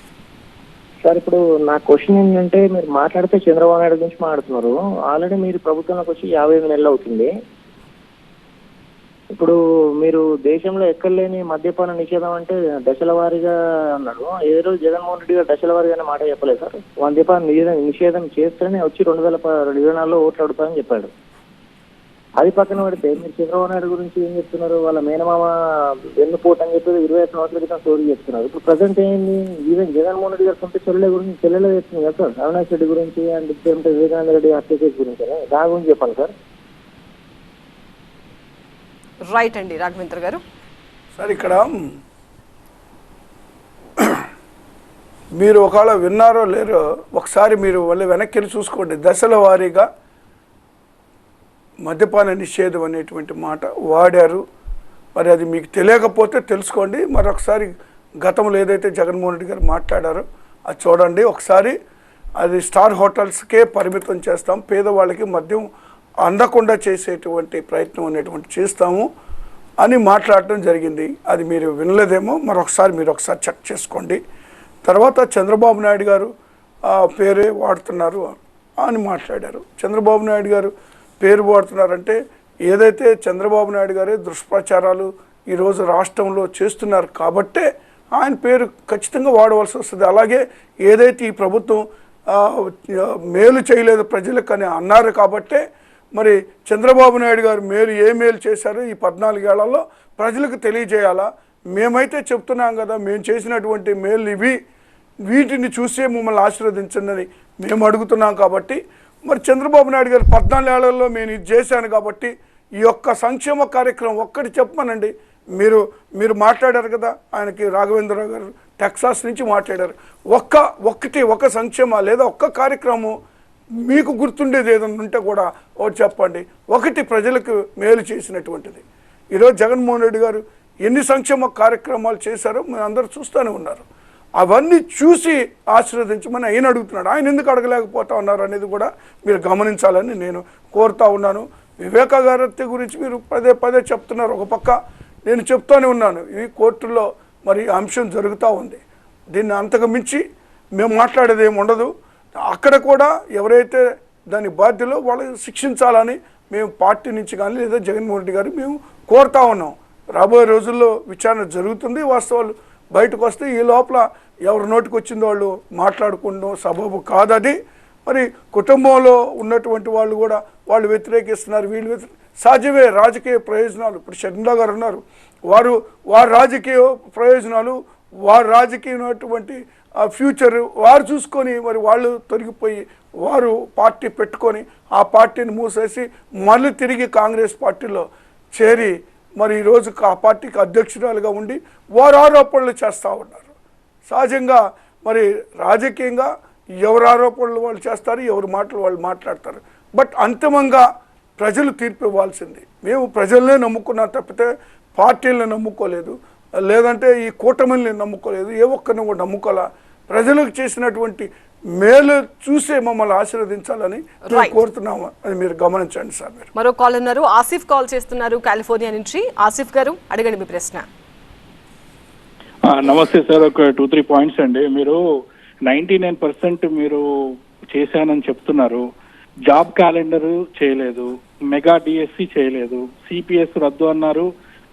సార్ ఇప్పుడు నా క్వశ్చన్ ఏంటంటే, మీరు మాట్లాడితే చంద్రబాబు నాయుడు గురించి మాట్లాడుతున్నారు. ఆల్రెడీ మీరు ప్రభుత్వంలోకి వచ్చి 55 నెలలు అవుతుంది. ఇప్పుడు మీరు దేశంలో ఎక్కడ లేని మద్యపాన నిషేధం అంటే దశల వారీగా అన్నాడు. ఏ రోజు జగన్మోహన్ రెడ్డి గారు దశల వారీగానే మాట చెప్పలేదు సార్. మద్యపాన నిషేధం చేస్తేనే వచ్చి 2024 ఓట్లు అడుగుతారని చెప్పాడు. అది పక్కన పెడితే మీరు చంద్రబాబు నాయుడు గురించి ఏం చెప్తున్నారు? వాళ్ళ మేనమామ వెన్నుపోటు అని చెప్పి 25 సంవత్సరాల క్రితం స్టోరీ చెప్తున్నారు. ఇప్పుడు ప్రజెంట్ ఏంది? ఈవెన్ జగన్మోహన్ రెడ్డి గారు సొంత చెల్లెల చెప్తుంది కదా సార్, అవినాష్ రెడ్డి గురించి అండ్ వివేకానంద రెడ్డి హత్య కేసు గురించి. దాని గురించి చెప్పండి సార్. రైట్ అండి రాఘవేంద్ర గారు. సార్ ఇక్కడ మీరు ఒకవేళ విన్నారో లేరో ఒకసారి మీరు మళ్ళీ వెనక్కి వెళ్ళి చూసుకోండి. దశల వారీగా మద్యపాన నిషేధం అనేటువంటి మాట వాడారు. మరి అది మీకు తెలియకపోతే తెలుసుకోండి. మరొకసారి గతంలో ఏదైతే జగన్మోహన్ రెడ్డి గారు మాట్లాడారో అది చూడండి ఒకసారి. అది స్టార్ హోటల్స్కే పరిమితం చేస్తాం, పేదవాళ్ళకి మద్యం అందకుండా చేసేటువంటి ప్రయత్నం అనేటువంటి చేస్తాము అని మాట్లాడటం జరిగింది. అది మీరు వినలేదేమో, మీరు ఒకసారి చెక్ చేసుకోండి. తర్వాత చంద్రబాబు నాయుడు గారు పేరే వాడుతున్నారు అని మాట్లాడారు. చంద్రబాబు నాయుడు గారు పేరు వాడుతున్నారంటే ఏదైతే చంద్రబాబు నాయుడు గారే దుష్ప్రచారాలు ఈరోజు రాష్ట్రంలో చేస్తున్నారు కాబట్టే ఆయన పేరు ఖచ్చితంగా వాడవలసి వస్తుంది. అలాగే ఏదైతే ఈ ప్రభుత్వం మేలు చేయలేదు ప్రజలకు అని అన్నారు కాబట్టే మరి చంద్రబాబు నాయుడు గారు ఏ మేలు చేశారో ఈ 14 ఏళ్లలో ప్రజలకు తెలియజేయాలా. మేమైతే చెప్తున్నాం కదా, మేము చేసినటువంటి మేలు వీటిని చూసే మమ్మల్ని ఆశీర్వదించండి మేము అడుగుతున్నాం. కాబట్టి మరి చంద్రబాబు నాయుడు గారు 14 ఏళ్లలో నేను ఇది చేశాను కాబట్టి ఈ యొక్క సంక్షేమ కార్యక్రమం ఒక్కటి చెప్పమనండి. మీరు మాట్లాడారు కదా, ఆయనకి రాఘవేంద్రరావు గారు టెక్సాస్ నుంచి మాట్లాడారు. ఒక సంక్షేమ లేదా ఒక్క కార్యక్రమం మీకు గుర్తుండేది ఏదైనా ఉంటే కూడా ఒకటి చెప్పండి. ఒకటి ప్రజలకు మేలు చేసినటువంటిది. ఈరోజు జగన్మోహన్ రెడ్డి గారు ఎన్ని సంక్షేమ కార్యక్రమాలు చేశారో మీరు అందరూ చూస్తూనే ఉన్నారు. అవన్నీ చూసి ఆశీర్వదించమని ఆయన అడుగుతున్నాడు. ఆయన ఎందుకు అడగలేకపోతా ఉన్నారు అనేది కూడా మీరు గమనించాలని నేను కోరుతా ఉన్నాను. వివేకా గారి గురించి మీరు పదే చెప్తున్నారు. ఒక పక్క నేను చెప్తూనే ఉన్నాను, ఇది కోర్టులో మరి అంశం జరుగుతూ ఉంది. దీన్ని అంతకు మించి మేము మాట్లాడేది ఏమి ఉండదు. అక్కడ కూడా ఎవరైతే దాని బాధ్యులో వాళ్ళని శిక్షించాలని మేము పార్టీ నుంచి కానీ లేదా జగన్మోహన్ రెడ్డి గారు మేము కోరుతా ఉన్నాం. రాబోయే రోజుల్లో విచారణ జరుగుతుంది. వాస్తవాలు బయటకు వస్తే ఈ లోపల ఎవరి నోటికి వచ్చిందో వాళ్ళు మాట్లాడుకుంటూ సబబు కాదది. మరి కుటుంబంలో ఉన్నటువంటి వాళ్ళు కూడా వాళ్ళు వ్యతిరేకిస్తున్నారు, వీళ్ళు సహజమే. రాజకీయ ప్రయోజనాలు, ఇప్పుడు షర్మిలా గారు ఉన్నారు, వారి రాజకీయ ప్రయోజనాలు, వారు రాజకీయమైనటువంటి ఫ్యూచర్ వారు చూసుకొని మరి వాళ్ళు తొలగిపోయి వారు పార్టీ పెట్టుకొని ఆ పార్టీని మూసేసి మళ్ళీ తిరిగి కాంగ్రెస్ పార్టీలో చేరి మరి ఈరోజు ఆ పార్టీకి అధ్యక్షురాలుగా ఉండి వారు ఆరోపణలు చేస్తూ ఉన్నారు. సహజంగా మరి రాజకీయంగా ఎవరు ఆరోపణలు వాళ్ళు చేస్తారు, ఎవరు మాటలు వాళ్ళు మాట్లాడతారు. బట్ అంతిమంగా ప్రజలు తీర్పు ఇవ్వాల్సింది. మేము ప్రజలనే నమ్ముకున్నాం తప్పితే పార్టీలను నమ్ముకోలేదు, లేదంటే ఈ కూటమిని నమ్ముకోలేదు, ఏ ఒక్కరిని కూడా నమ్ముకోలే. ప్రజలకు చేసినటువంటి మేలు చూసే మమ్మల్ని ఆశీర్వదించాలని కోరుతున్నాము. అది మీరు గమనించండి సార్. మీరు మరో కాల్ ఉన్నారు, ఆసిఫ్ కాల్ చేస్తున్నారు కాలిఫోర్నియా నుంచి. ఆసిఫ్ గారు అడగండి మీ ప్రశ్న. నమస్తే సార్. ఒక 2-3 పాయింట్స్ అండి. మీరు 99% మీరు చేశానని చెప్తున్నారు. జాబ్ క్యాలెండర్ చేయలేదు, మెగా డిఎస్సి చేయలేదు, సిపిఎస్ రద్దు అన్నారు,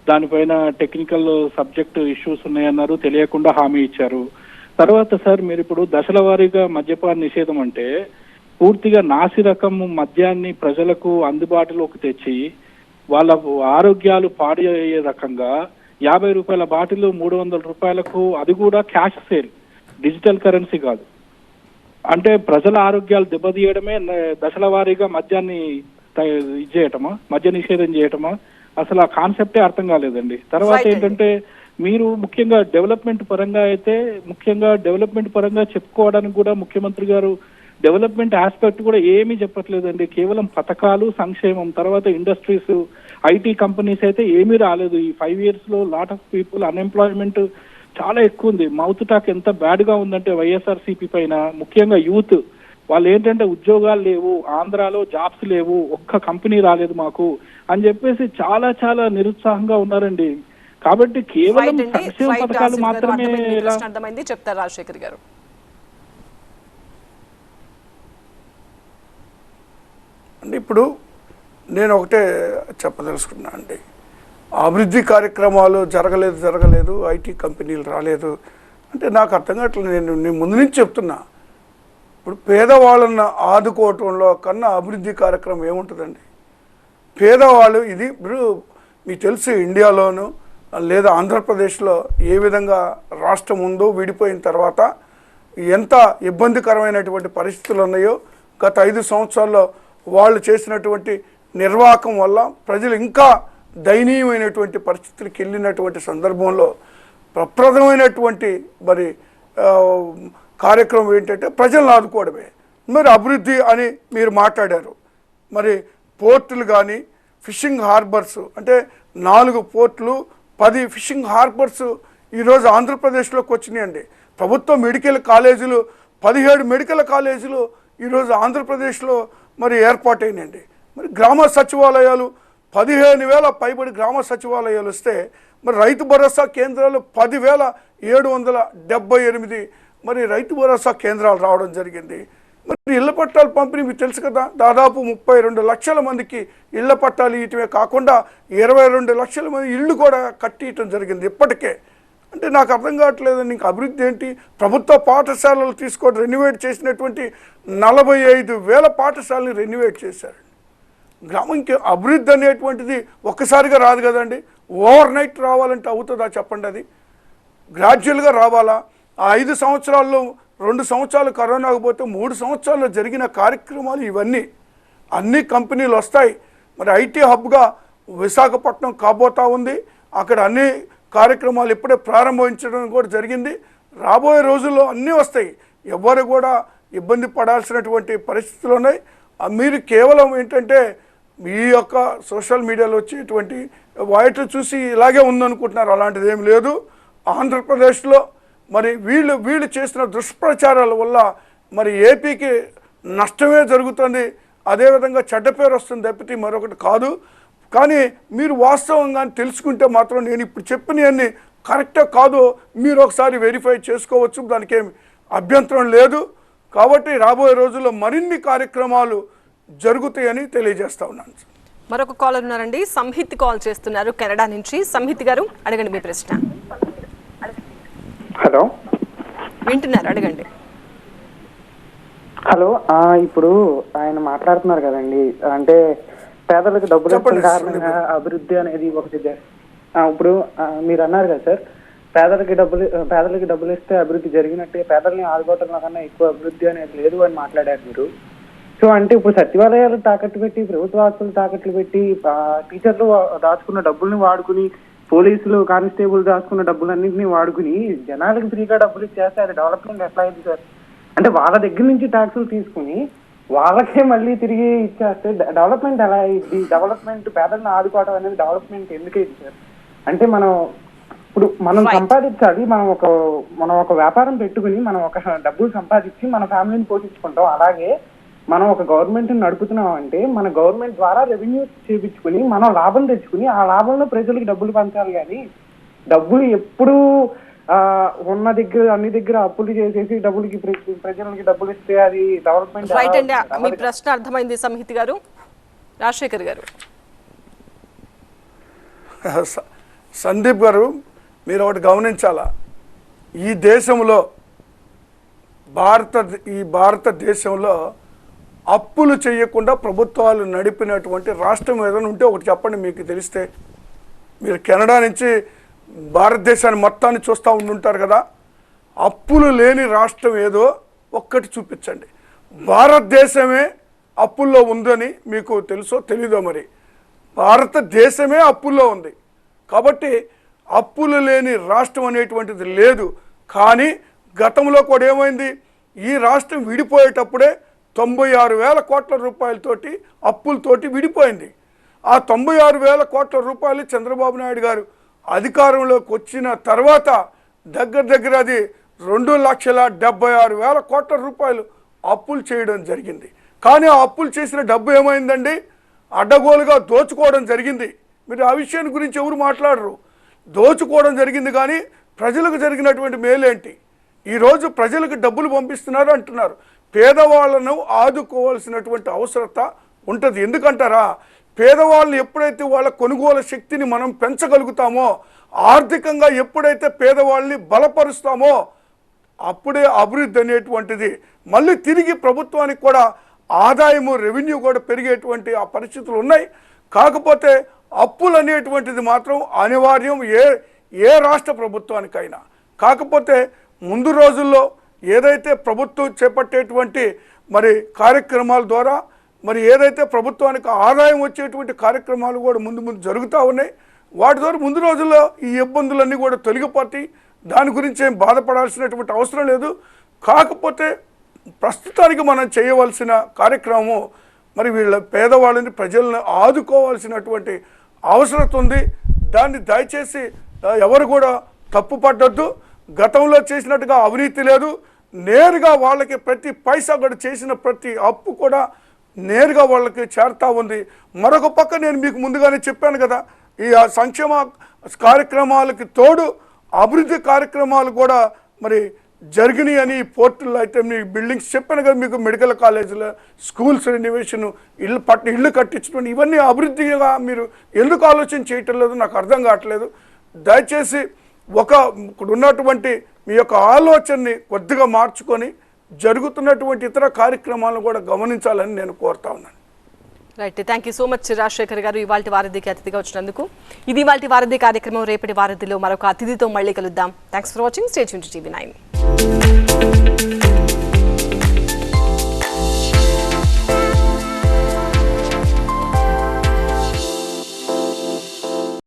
దానిపైన టెక్నికల్ సబ్జెక్ట్ ఇష్యూస్ ఉన్నాయన్నారు, తెలియకుండా హామీ ఇచ్చారు. తర్వాత సార్ మీరు ఇప్పుడు దశల వారీగా మద్యపాన నిషేధం అంటే పూర్తిగా నాసి రకం మద్యాన్ని ప్రజలకు అందుబాటులోకి తెచ్చి వాళ్ళ ఆరోగ్యాలు పాడు అయ్యే రకంగా 50 రూపాయల బాటిల్ 300 రూపాయలకు, అది కూడా క్యాష్ సేల్, డిజిటల్ కరెన్సీ కాదు. అంటే ప్రజల ఆరోగ్యాలు దెబ్బతీయడమే దశల వారీగా మద్యాన్ని చేయటమా, మద్య నిషేధం చేయటమా? అసలు ఆ కాన్సెప్టే అర్థం కాలేదండి. తర్వాత ఏంటంటే మీరు ముఖ్యంగా డెవలప్మెంట్ పరంగా చెప్పుకోవడానికి కూడా ముఖ్యమంత్రి గారు డెవలప్మెంట్ ఆస్పెక్ట్ కూడా ఏమీ చెప్పట్లేదండి. కేవలం పథకాలు, సంక్షేమం. తర్వాత ఇండస్ట్రీస్, ఐటీ కంపెనీస్ అయితే ఏమీ రాలేదు. ఈ 5 years లో లాట్ ఆఫ్ పీపుల్ అన్ఎంప్లాయ్మెంట్ చాలా ఎక్కువ ఉంది. మౌత్ టాక్ ఎంత బ్యాడ్ గా ఉందంటే వైఎస్ఆర్సీపీ పైన, ముఖ్యంగా యూత్ వాళ్ళు ఏంటంటే ఉద్యోగాలు లేవు, ఆంధ్రాలో జాబ్స్ లేవు, ఒక్క కంపెనీ రాలేదు మాకు అని చెప్పేసి చాలా చాలా నిరుత్సాహంగా ఉన్నారండి. కాబట్టి కేవలం సంక్షేమ పథకాలు మాత్రమే అర్థమైంది చెప్తారు రాజశేఖర్ గారు. అంటే ఇప్పుడు నేను ఒకటే చెప్పదలుచుకున్నా అండి, అభివృద్ధి కార్యక్రమాలు జరగలేదు, ఐటీ కంపెనీలు రాలేదు అంటే నాకు అర్థం కావట్లేదు. నేను ముందు నుంచి చెప్తున్నా, ఇప్పుడు పేదవాళ్ళను ఆదుకోవటంలో కన్నా అభివృద్ధి కార్యక్రమం ఏముంటుందండి? పేదవాళ్ళు ఇది ఇప్పుడు మీకు తెలుసు, ఇండియాలోను లేదా ఆంధ్రప్రదేశ్లో ఏ విధంగా రాష్ట్రం ఉందో విడిపోయిన తర్వాత ఎంత ఇబ్బందికరమైనటువంటి పరిస్థితులు ఉన్నాయో గత 5 సంవత్సరాల్లో వాళ్ళు చేసినటువంటి నిర్వాహకం వల్ల ప్రజలు ఇంకా దయనీయమైనటువంటి పరిస్థితులకు వెళ్ళినటువంటి సందర్భంలో ప్రప్రదమైనటువంటి మరి కార్యక్రమం ఏంటంటే ప్రజలను ఆదుకోవడమే. మరి అభివృద్ధి అని మీరు మాట్లాడారు. మరి పోర్టులు కానీ, ఫిషింగ్ హార్బర్స్ అంటే 4 పోర్టులు, 10 ఫిషింగ్ హార్బర్స్ ఈరోజు ఆంధ్రప్రదేశ్లోకి వచ్చినాయండి. ప్రభుత్వ మెడికల్ కాలేజీలు 17 మెడికల్ కాలేజీలు ఈరోజు ఆంధ్రప్రదేశ్లో మరి ఏర్పాటైనాయండి. మరి గ్రామ సచివాలయాలు 15,000 పైబడి గ్రామ సచివాలయాలు వస్తే మరి రైతు భరోసా కేంద్రాలు 10,778 మరి రైతు భరోసా కేంద్రాలు రావడం జరిగింది. మరి ఇళ్ల పట్టాలు పంపిణీ మీకు తెలుసు కదా, దాదాపు 32 లక్షల మందికి ఇళ్ల పట్టాలు ఇయటమే కాకుండా 22 లక్షల మంది ఇళ్ళు కూడా కట్టియటం జరిగింది ఇప్పటికే. అంటే నాకు అర్థం కావట్లేదు, నీకు అభివృద్ధి ఏంటి? ప్రభుత్వ పాఠశాలలు తీసుకోవడం రెన్యువేట్ చేసినటువంటి 45,000 పాఠశాలని రెన్యువేట్ చేశారు. గ్రామంకి అభివృద్ధి అనేటువంటిది ఒక్కసారిగా రాదు కదండి, ఓవర్ నైట్ రావాలంటే అవుతుందా చెప్పండి? అది గ్రాడ్యువల్గా రావాలా? ఆ 5 సంవత్సరాల్లో 2 సంవత్సరాలు కరోనాకు పోతే 3 సంవత్సరాల్లో జరిగిన కార్యక్రమాలు ఇవన్నీ. అన్ని కంపెనీలు వస్తాయి. మరి ఐటీ హబ్గా విశాఖపట్నం కాబోతా ఉంది. అక్కడ అన్ని కార్యక్రమాలు ఇప్పుడే ప్రారంభించడం కూడా జరిగింది. రాబోయే రోజుల్లో అన్నీ వస్తాయి. ఎవరు కూడా ఇబ్బంది పడాల్సినటువంటి పరిస్థితులు ఉన్నాయి. మీరు కేవలం ఏంటంటే మీ యొక్క సోషల్ మీడియాలో వచ్చేటువంటి వాటిని చూసి ఇలాగే ఉందనుకుంటున్నారు. అలాంటిది ఏం లేదు. ఆంధ్రప్రదేశ్లో మరి వీళ్ళు చేసిన దుష్ప్రచారాల వల్ల మరి ఏపీకి నష్టమే జరుగుతుంది, అదేవిధంగా చెడ్డ పేరు వస్తుంది తప్పితే మరొకటి కాదు. కానీ మీరు వాస్తవంగా తెలుసుకుంటే మాత్రం నేను ఇప్పుడు చెప్పినవన్నీ కరెక్టో కాదో మీరు ఒకసారి వెరిఫై చేసుకోవచ్చు, దానికి ఏమి అభ్యంతరం లేదు. కాబట్టి రాబోయే రోజుల్లో మరిన్ని కార్యక్రమాలు జరుగుతాయని తెలియజేస్తా ఉన్నాను. మరొక కాలర్ ఉన్నారండి, సంహిత్ కాల్ చేస్తున్నారు కెనడా నుంచి. సంహిత్ గారు అడగండి మీ ప్రశ్న. హలో, వింటున్నారు, అడగండి. హలో. ఇప్పుడు ఆయన మాట్లాడుతున్నారు కదండి, అంటే పేదలకు డబ్బులు ఇచ్చిన కారణంగా అభివృద్ధి అనేది ఒకటి. ఇప్పుడు మీరు అన్నారు కదా సార్, పేదలకి డబ్బులు ఇస్తే అభివృద్ధి జరిగినట్టే, పేదల్ని ఆదుకోవటంలో కన్నా ఎక్కువ అభివృద్ధి అనేది లేదు అని మాట్లాడారు మీరు. సో అంటే ఇప్పుడు సచివాలయాలు తాకట్టు పెట్టి, ప్రభుత్వ ఆస్తులు తాకట్లు పెట్టి, టీచర్లు దాచుకున్న డబ్బుల్ని వాడుకుని, పోలీసులు కానిస్టేబుల్ దాచుకున్న డబ్బులన్నింటినీ వాడుకుని జనాలకు ఫ్రీగా డబ్బులు ఇచ్చేస్తే అది డెవలప్మెంట్ ఎట్లా అయింది సార్? అంటే వాళ్ళ దగ్గర నుంచి ట్యాక్సులు తీసుకుని వాళ్ళకే మళ్ళీ తిరిగి ఇచ్చేస్తే డెవలప్మెంట్ ఎలా అయింది? డెవలప్మెంట్ పేదలను ఆదుకోవడం అనేది డెవలప్మెంట్ ఎందుకైంది సార్? అంటే ఇప్పుడు మనం సంపాదించాలి, మనం ఒక వ్యాపారం పెట్టుకుని మనం ఒక డబ్బులు సంపాదించి మన ఫ్యామిలీని పోషించుకుంటాం. అలాగే మనం ఒక గవర్నమెంట్ నడుపుతున్నాం అంటే మన గవర్నమెంట్ ద్వారా రెవెన్యూ చేయించుకుని మనం లాభం తెచ్చుకుని ఆ లాభంలో ప్రజలకు డబ్బులు పంచాలి. కానీ డబ్బులు ఎప్పుడు ఉన్న దగ్గర అన్ని దగ్గర అప్పులు చేసేసి ప్రజలకి డబ్బులు ఇస్తే అది డెవలప్మెంట్ రైట్ అండి. మీ ప్రశ్న అర్థమైంది సంహిత్ గారు. రాజశేఖర్ గారు. సందీప్ గారు, మీరు ఒకటి గమనించాలా, ఈ దేశంలో భారతదేశంలో అప్పులు చేయకుండా ప్రభుత్వాలు నడిపినటువంటి రాష్ట్రం ఏదైనా ఉంటే ఒకటి చెప్పండి మీకు తెలిస్తే. మీరు కెనడా నుంచి భారతదేశాన్ని మొత్తాన్ని చూస్తూ ఉండుంటారు కదా, అప్పులు లేని రాష్ట్రం ఏదో ఒక్కటి చూపించండి. భారతదేశమే అప్పుల్లో ఉందని మీకు తెలుసో తెలీదో? మరి భారతదేశమే అప్పుల్లో ఉంది. కాబట్టి అప్పులు లేని రాష్ట్రం అనేటువంటిది లేదు. కానీ గతంలో కూడా ఏమైంది, ఈ రాష్ట్రం విడిపోయేటప్పుడే 96,000 కోట్ల రూపాయలతోటి అప్పులతోటి విడిపోయింది. ఆ 96,000 కోట్ల రూపాయలు చంద్రబాబు నాయుడు గారు అధికారంలోకి వచ్చిన తర్వాత దగ్గర అది 2,76,000 కోట్ల రూపాయలు అప్పులు చేయడం జరిగింది. కానీ ఆ అప్పులు చేసిన డబ్బు ఏమైందండి? అడ్డగోలుగా దోచుకోవడం జరిగింది. మీరు ఆ విషయాన్ని గురించి ఎవరు మాట్లాడరు. దోచుకోవడం జరిగింది. కానీ ప్రజలకు జరిగినటువంటి మేలేంటి? ఈరోజు ప్రజలకు డబ్బులు పంపిస్తున్నారు అంటున్నారు. పేదవాళ్లను ఆదుకోవాల్సినటువంటి అవసరత ఉంటుంది. ఎందుకంటారా, పేదవాళ్ళు ఎప్పుడైతే వాళ్ళ కొనుగోలు శక్తిని మనం పెంచగలుగుతామో, ఆర్థికంగా ఎప్పుడైతే పేదవాళ్ళని బలపరుస్తామో అప్పుడే అభివృద్ధి అనేటువంటిది మళ్ళీ తిరిగి ప్రభుత్వానికి కూడా ఆదాయము, రెవెన్యూ కూడా పెరిగేటువంటి ఆ పరిస్థితులు ఉన్నాయి. కాకపోతే అప్పులు అనేటువంటిది మాత్రం అనివార్యం ఏ రాష్ట్ర ప్రభుత్వానికైనా. కాకపోతే ముందు రోజుల్లో ఏదైతే ప్రభుత్వం చేపట్టేటువంటి మరి కార్యక్రమాల ద్వారా మరి ఏదైతే ప్రభుత్వానికి ఆదాయం వచ్చేటువంటి కార్యక్రమాలు కూడా ముందు జరుగుతూ ఉన్నాయి. వాటి ద్వారా ముందు రోజుల్లో ఈ ఇబ్బందులన్నీ కూడా తొలగిపోతాయి. దాని గురించి ఏం బాధపడాల్సినటువంటి అవసరం లేదు. కాకపోతే ప్రస్తుతానికి మనం చేయవలసిన కార్యక్రమం మరి వీళ్ళ పేదవాళ్ళని, ప్రజలను ఆదుకోవాల్సినటువంటి అవసరం ఉంది. దాన్ని దయచేసి ఎవరు కూడా తప్పు పట్టొద్దు. గతంలో చేసినట్టుగా అవినీతి లేదు. నేరుగా వాళ్ళకి ప్రతి పైసా కూడా చేసిన ప్రతి అప్పు కూడా నేరుగా వాళ్ళకి చేరుతూ ఉంది. మరొక పక్క నేను మీకు ముందుగానే చెప్పాను కదా, ఈ సంక్షేమ కార్యక్రమాలకి తోడు అభివృద్ధి కార్యక్రమాలు కూడా మరి జరిగినాయి అని పోర్టుల్లో అయితే మీ బిల్డింగ్స్ చెప్పాను కదా మీకు, మెడికల్ కాలేజీలో స్కూల్స్ రెన్యువేషన్, ఇల్లు కట్టించడం, ఇవన్నీ అభివృద్ధిగా మీరు ఎందుకు ఆలోచన చేయటం లేదు నాకు అర్థం కావట్లేదు. దయచేసి ఇక్కడ ఉన్నటువంటి మీ యొక్క ఆలోచనని కొద్దిగా మార్చుకొని జరుగుతున్నటువంటి ఇతర కార్యక్రమాలను కూడా గమనించాలని నేను కోరుతా ఉన్నాను. Right, thank you so much Rajasekhar గారు ఇవాళ వారధికి అతిథిగా వచ్చినందుకు. ఇది ఇవాళ వారధి కార్యక్రమం. రేపటి వారధిలో మరొక అతిథితో మళ్ళీ కలుద్దాం. Thanks for watching. Stay tuned to TV9.